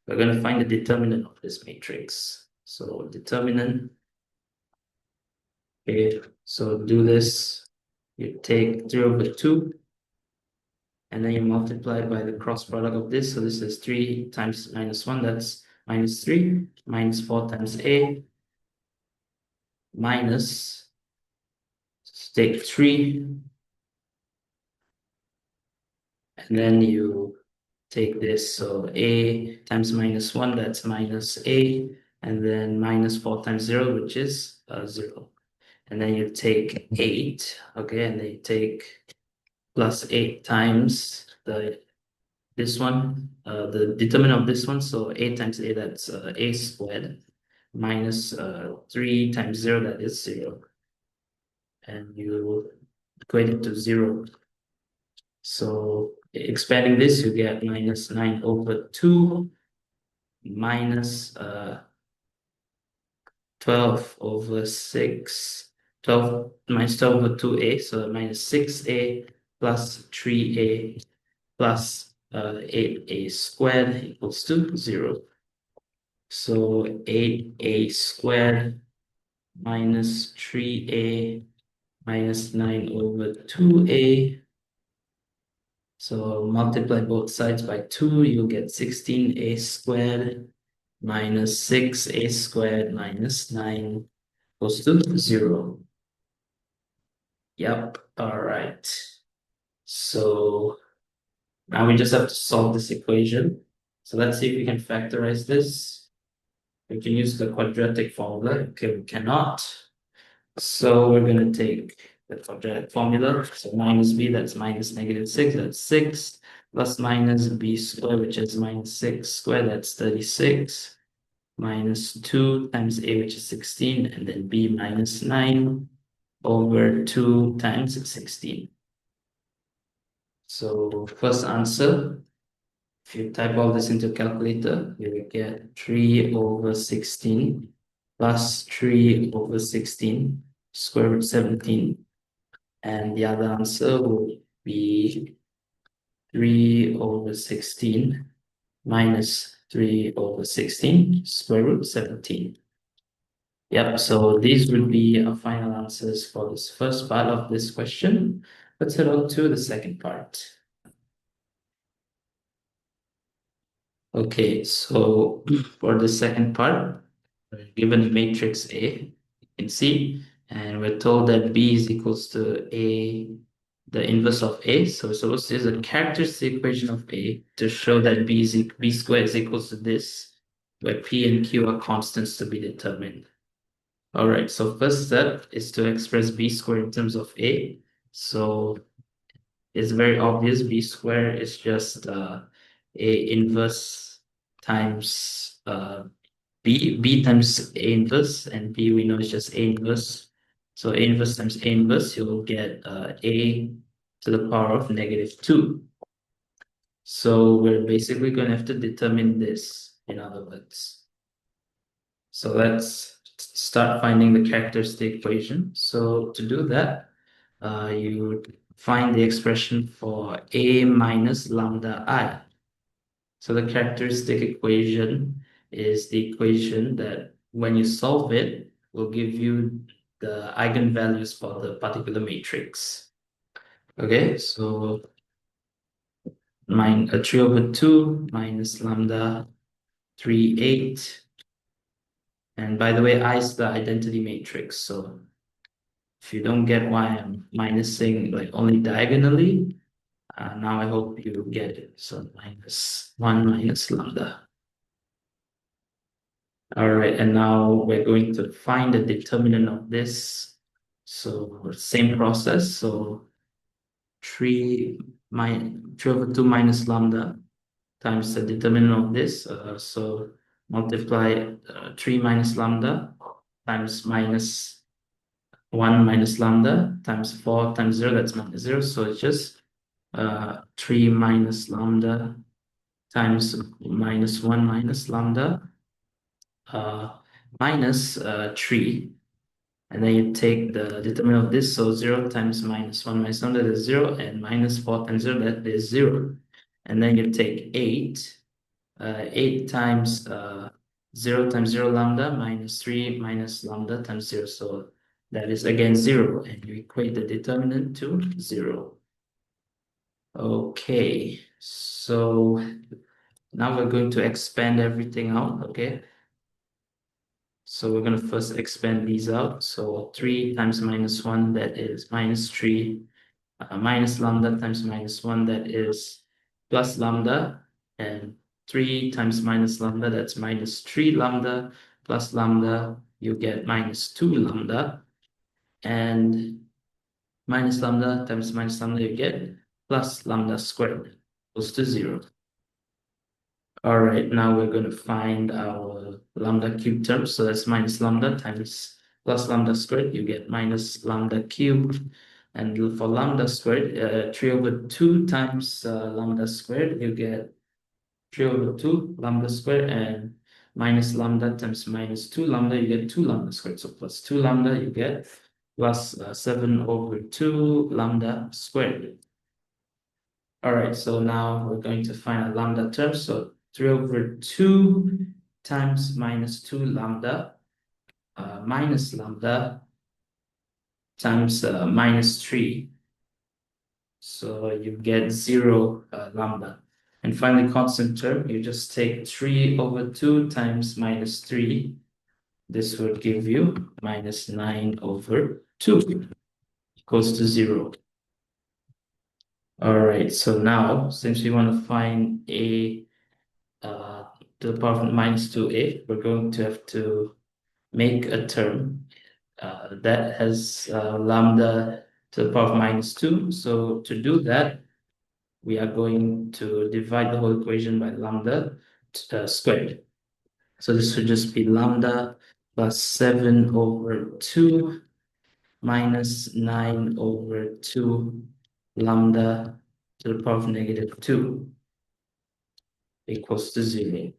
we're going to find the determinant of this matrix. So determinant, okay, so do this. You take 3 over 2, and then you multiply by the cross product of this. So this is 3 times minus 1, that's minus 3, minus 4 times a, minus, take 3, and then you take this, so a times minus 1, that's minus a, and then minus 4 times 0, which is 0. And then you take 8, okay, and then you take plus 8 times this one, the determinant of this one, so 8 times a, that's a squared, minus 3 times 0, that is 0. And you equate it to 0. So expanding this, you get minus 9 over 2 minus 12 over 6, 12 minus 12 over 2a, so minus 6a plus 3a plus 8a squared equals to 0. So 8a squared minus 3a minus 9 over 2a. So multiply both sides by 2, you'll get 16a squared minus 6a squared minus 9 equals to 0. Yep, all right. So now we just have to solve this equation. So let's see if we can factorize this. We can use the quadratic formula. Okay, we cannot. So we're going to take the quadratic formula. So minus b, that's minus negative 6, that's 6, plus minus b squared, which is minus 6 squared, that's 36, minus 2 times a, which is 16, and then b minus 9 over 2 times 16. So first answer, if you type all this into a calculator, you will get 3 over 16 plus 3 over 16 square root 17. And the other answer will be 3 over 16 minus 3 over 16 square root 17. Yep, so these would be our final answers for this first part of this question. Let's head on to the second part. Okay, so for the second part, we're given a matrix A, you can see, and we're told that B is equals to A, the inverse of A. So we're supposed to use a characteristic equation of A to show that B squared is equals to this, where P and Q are constants to be determined. All right, so first step is to express B squared in terms of A. So it's very obvious B squared is just A inverse times B times A inverse, and B we know is just A inverse. So A inverse times A inverse, you'll get A to the power of -2. So we're basically going to have to determine this, in other words. So let's start finding the characteristic equation. So to do that, you find the expression for A minus lambda I. So the characteristic equation is the equation that when you solve it, will give you the eigenvalues for the particular matrix. Okay, so 3 over 2 minus lambda 3, 8. And by the way, I is the identity matrix. So if you don't get why I'm minusing like only diagonally, now I hope you get it. So -1 minus lambda. All right, and now we're going to find the determinant of this. So same process. So 3 over 2 minus lambda times the determinant of this. So multiply 3 minus lambda times -1 minus lambda times 4 times 0, that's -0. So it's just 3 minus lambda times -1 minus lambda minus 3. And then you take the determinant of this, so 0 times -1 minus lambda, that is 0, and -4 times 0, that is 0. And then you take 8, 8 times 0 times 0 lambda minus 3 minus lambda times 0. So that is again 0, and you equate the determinant to 0. Okay, so now we're going to expand everything out, okay? So we're going to first expand these out. So 3 times -1, that is -3, minus lambda times -1, that is plus lambda, and 3 times minus lambda, that's -3 lambda, plus lambda, you get -2 lambda, and minus lambda times minus lambda, you get plus lambda squared, equals to 0. All right, now we're going to find our lambda cubed term. So that's minus lambda times plus lambda squared. You get minus lambda cubed. And for lambda squared, 3 over 2 times lambda squared, you get 3 over 2 lambda squared. And minus lambda times -2 lambda, you get 2 lambda squared. So plus 2 lambda, you get plus 7 over 2 lambda squared. All right, so now we're going to find a lambda term. So 3 over 2 times -2 lambda minus lambda times -3. So you get 0 lambda. And finally, constant term, you just take 3 over 2 times -3. This would give you -9 over 2 equals to 0. All right, so now since we want to find a to the power of -2a, we're going to have to make a term that has lambda to the power of -2. So to do that, we are going to divide the whole equation by lambda squared. So this would just be lambda plus 7 over 2 minus 9 over 2 lambda to the power of -2 equals to 0.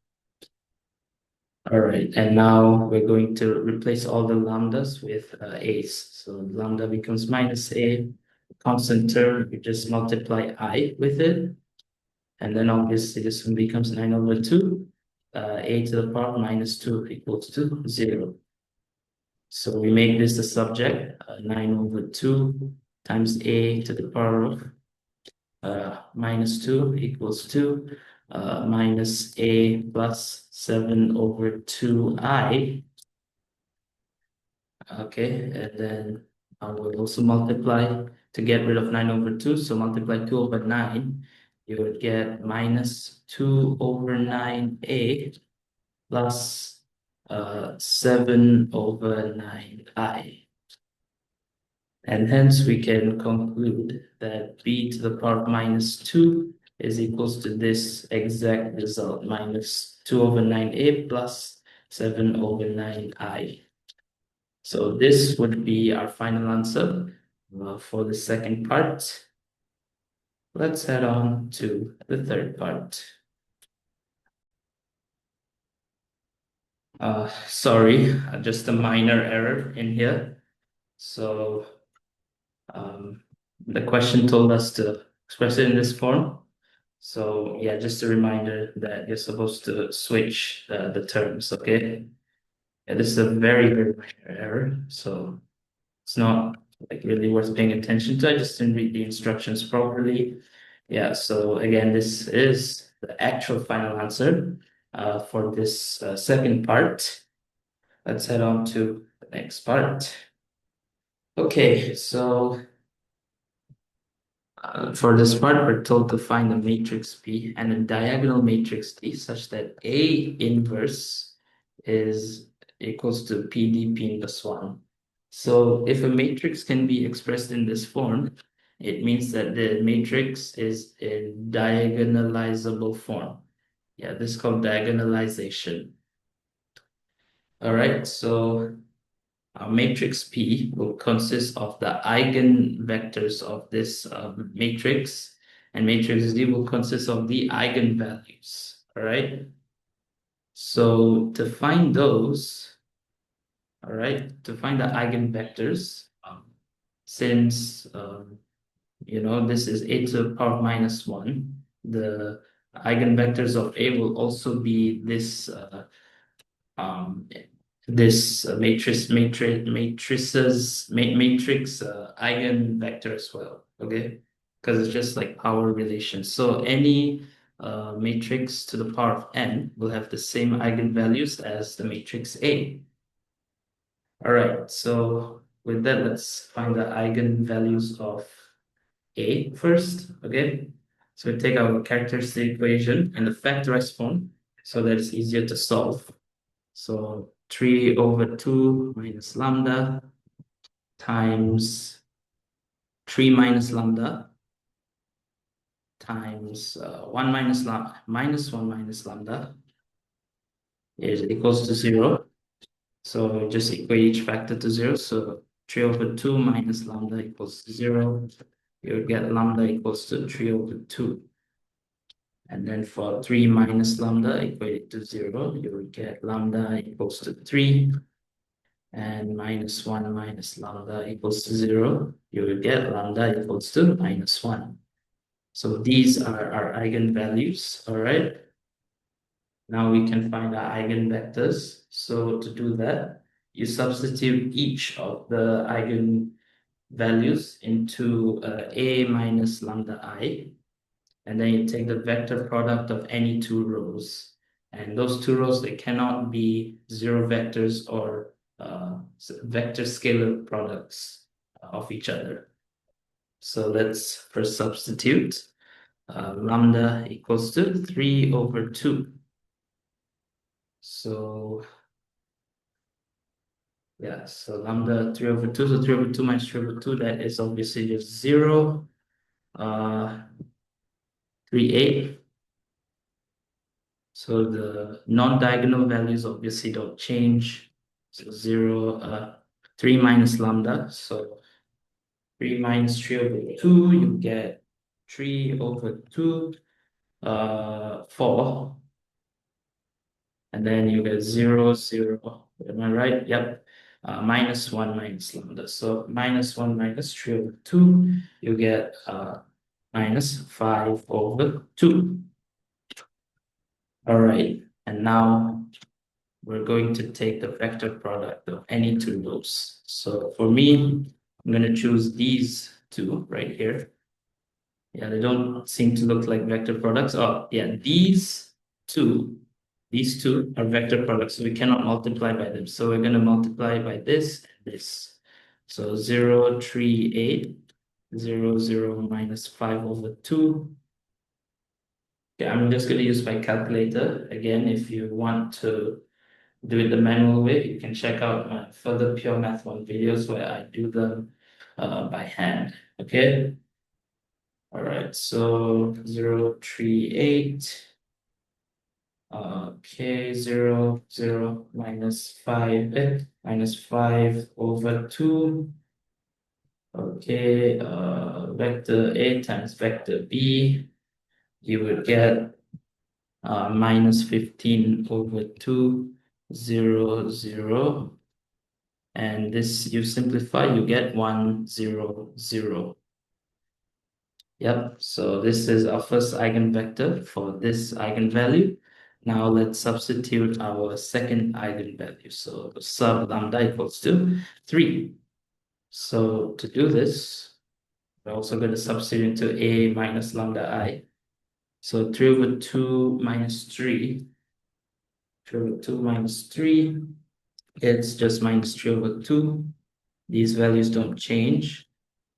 All right, and now we're going to replace all the lambdas with a's. So lambda becomes -a, constant term, you just multiply I with it. And then obviously this one becomes 9 over 2. A to the power minus 2 equals to 0. So we make this the subject, 9 over 2 times a to the power of minus 2 equals 2, minus a plus 7 over 2i. Okay, and then I will also multiply to get rid of 9 over 2. So multiply 2 over 9, you would get minus 2 over 9a plus 7 over 9i. And hence we can conclude that b to the power of minus 2 is equals to this exact result, minus 2 over 9a plus 7 over 9i. So this would be our final answer for the second part. Let's head on to the third part. Sorry, just a minor error in here. So the question told us to express it in this form. So yeah, just a reminder that you're supposed to switch the terms, okay? Yeah, this is a very, very minor error, so it's not like really worth paying attention to. I just didn't read the instructions properly. Yeah, so again, this is the actual final answer for this second part. Let's head on to the next part. Okay, so for this part, we're told to find a matrix P and a diagonal matrix T such that A inverse is equals to PDP plus 1. So if a matrix can be expressed in this form, it means that the matrix is in diagonalizable form. Yeah, this is called diagonalization. All right, so our matrix P will consist of the eigenvectors of this matrix, and matrix Z will consist of the eigenvalues. All right. So to find those, all right, to find the eigenvectors, since this is a to the power of minus 1, the eigenvectors of A will also be this um, matrix eigenvector as well, okay? Because it's just like power relations. So any matrix to the power of n will have the same eigenvalues as the matrix A. All right, so with that, let's find the eigenvalues of A first, okay? So we take our characteristic equation in the factorized form so that it's easier to solve. So 3 over 2 minus lambda times 3 minus lambda times 1 minus lambda minus 1 minus lambda is equals to 0. So just equate each factor to 0. So 3 over 2 minus lambda equals to 0. You would get lambda equals to 3 over 2. And then for 3 minus lambda equated to 0, you would get lambda equals to 3. And minus 1 minus lambda equals to 0, you will get lambda equals to minus 1. So these are our eigenvalues, all right? Now we can find our eigenvectors. So to do that, you substitute each of the eigenvalues into A minus lambda I, and then you take the vector product of any two rows. And those two rows, they cannot be zero vectors or vector scalar products of each other. So let's first substitute lambda equals to 3 over 2. So yeah, so lambda 3 over 2, so 3 over 2 minus 3 over 2, that is obviously just 0, 3, 8. So the non-diagonal values obviously don't change. So 0, 3 minus lambda. So 3 minus 3 over 2, you get 3 over 2, 4. And then you get 0, 0. Am I right? Yep. Minus 1 minus lambda. So minus 1 minus 3 over 2, you get minus 5 over 2. All right, and now we're going to take the vector product of any two rows. So for me, I'm going to choose these two right here. Yeah, they don't seem to look like vector products. Oh, yeah, these two are vector products, so we cannot multiply by them. So we're going to multiply by this and this. So 0, 3, 8, 0, 0, minus 5 over 2. Okay, I'm just going to use my calculator. Again, if you want to do it the manual way, you can check out my further Pure Math 1 videos where I do them by hand. Okay. All right. So 0, 3, 8. Okay, 0, 0, minus 5, minus 5 over 2. Okay, vector A times vector B, you would get minus 15 over 2, 0, 0. And this, you simplify, you get 1, 0, 0. Yep, so this is our first eigenvector for this eigenvalue. Now let's substitute our second eigenvalue. So sub lambda equals to 3. So to do this, we're also going to substitute into A minus lambda I. So 3 over 2 minus 3. 3 over 2 minus 3. It's just minus 3 over 2. These values don't change.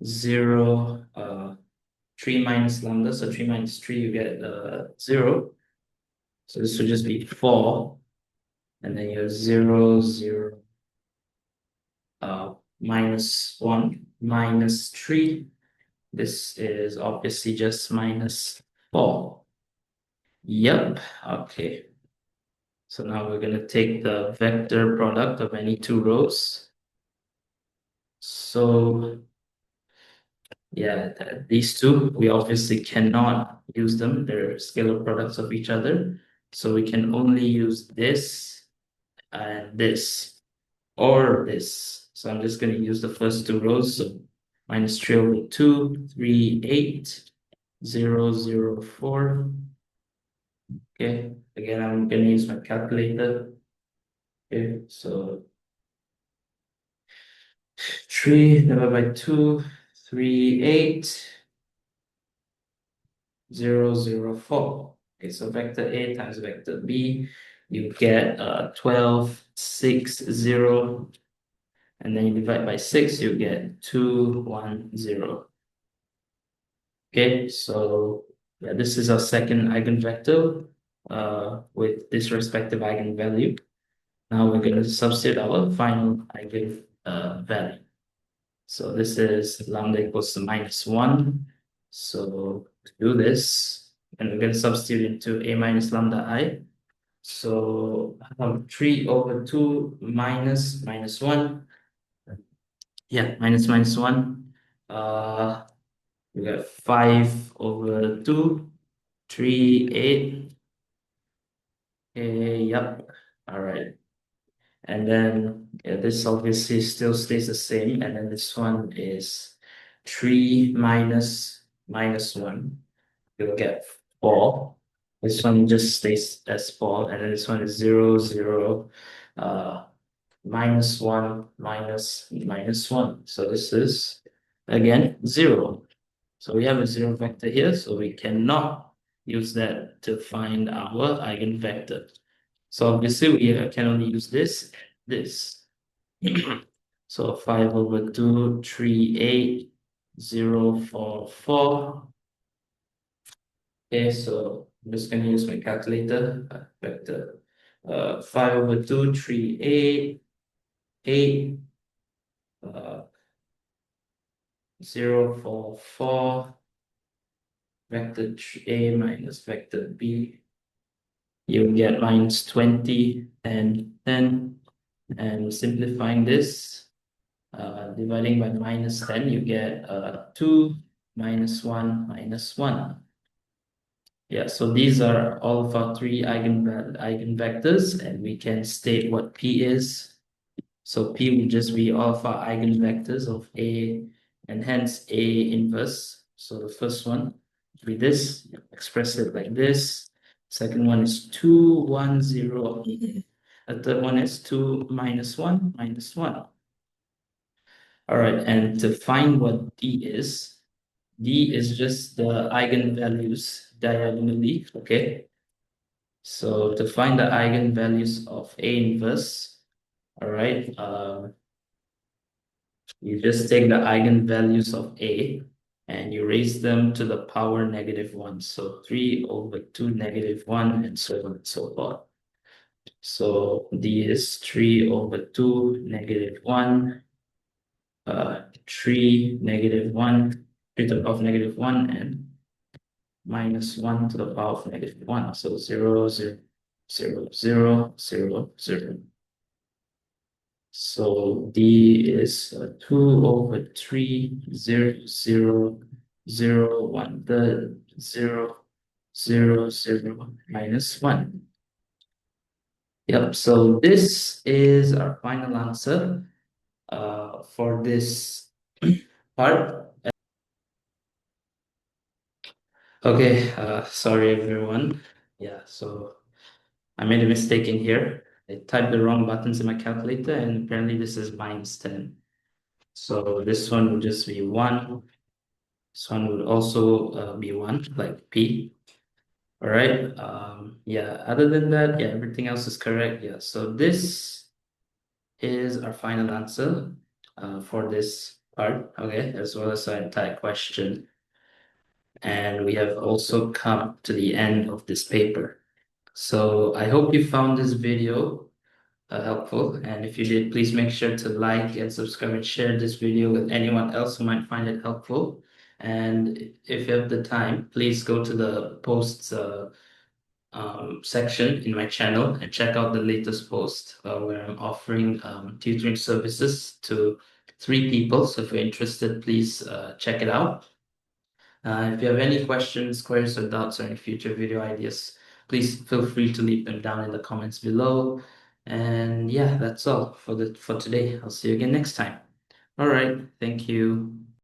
0, 3 minus lambda, so 3 minus 3, you get 0. So this would just be 4. And then you have 0, 0, minus 1, minus 3. This is obviously just minus 4. Yep, okay. So now we're going to take the vector product of any two rows. So yeah, these two, we obviously cannot use them. They're scalar products of each other. So we can only use this and this, or this. So I'm just going to use the first two rows. So minus 3 over 2, 3, 8, 0, 0, 4. Okay, again, I'm going to use my calculator. Okay, so 3 divided by 2, 3, 8, 0, 0, 4. Okay, so vector A times vector B, you get 12, 6, 0. And then you divide by 6, you get 2, 1, 0. Okay, so yeah, this is our second eigenvector with this respective eigenvalue. Now we're going to substitute our final eigenvalue. So this is lambda equals to minus 1. So to do this, and we're going to substitute into A minus lambda I. So 3 over 2 minus minus 1. Yeah, minus minus 1. We got 5 over 2, 3, 8. Okay, yep. All right. And then yeah, this obviously still stays the same. And then this one is 3 minus minus 1. You'll get 4. This one just stays as 4. And then this one is 0, 0, minus 1, minus minus 1. So this is, again, 0. So we have a 0 vector here, so we cannot use that to find our eigenvector. So obviously we can only use this. So 5 over 2, 3, 8, 0, 4, 4. Okay, so I'm just going to use my calculator. Vector 5 over 2, 3, 8, 8, 0, 4, 4. Vector A minus vector B. You get minus 20 and 10. And simplifying this, dividing by minus 10, you get 2 minus 1 minus 1. Yeah, so these are all of our three eigenvectors, and we can state what P is. So P would just be all of our eigenvectors of A, and hence A inverse. So the first one, to be this, express it like this. Second one is 2, 1, 0. The third one is 2 minus 1, minus 1. All right, and to find what D is just the eigenvalues diagonally, okay? So to find the eigenvalues of A inverse, all right, you just take the eigenvalues of A and you raise them to the power -1. So 3 over 2 -1 and so on and so forth. So D is 3 over 2 -1, 3 -1, 3 to the power of -1 and -1 to the power of -1. So 0, 0, 0, 0, 0, 0. So D is 2 over 3, 0, 0, 0, 1, the 0, 0, 0, minus 1. Yep, so this is our final answer for this part. Okay, sorry everyone. Yeah, so I made a mistake in here. I typed the wrong buttons in my calculator, and apparently this is -10. So this one would just be 1. This one would also be 1, like P. All right. Yeah, other than that, yeah, everything else is correct. Yeah, so this is our final answer for this part, okay, as well as our entire question. And we have also come to the end of this paper. So I hope you found this video helpful. And if you did, please make sure to like and subscribe and share this video with anyone else who might find it helpful. And if you have the time, please go to the posts section in my channel and check out the latest post where I'm offering tutoring services to 3 people. So if you're interested, please check it out. If you have any questions, queries, or doubts, or any future video ideas, please feel free to leave them down in the comments below. And yeah, that's all for today. I'll see you again next time. All right, thank you.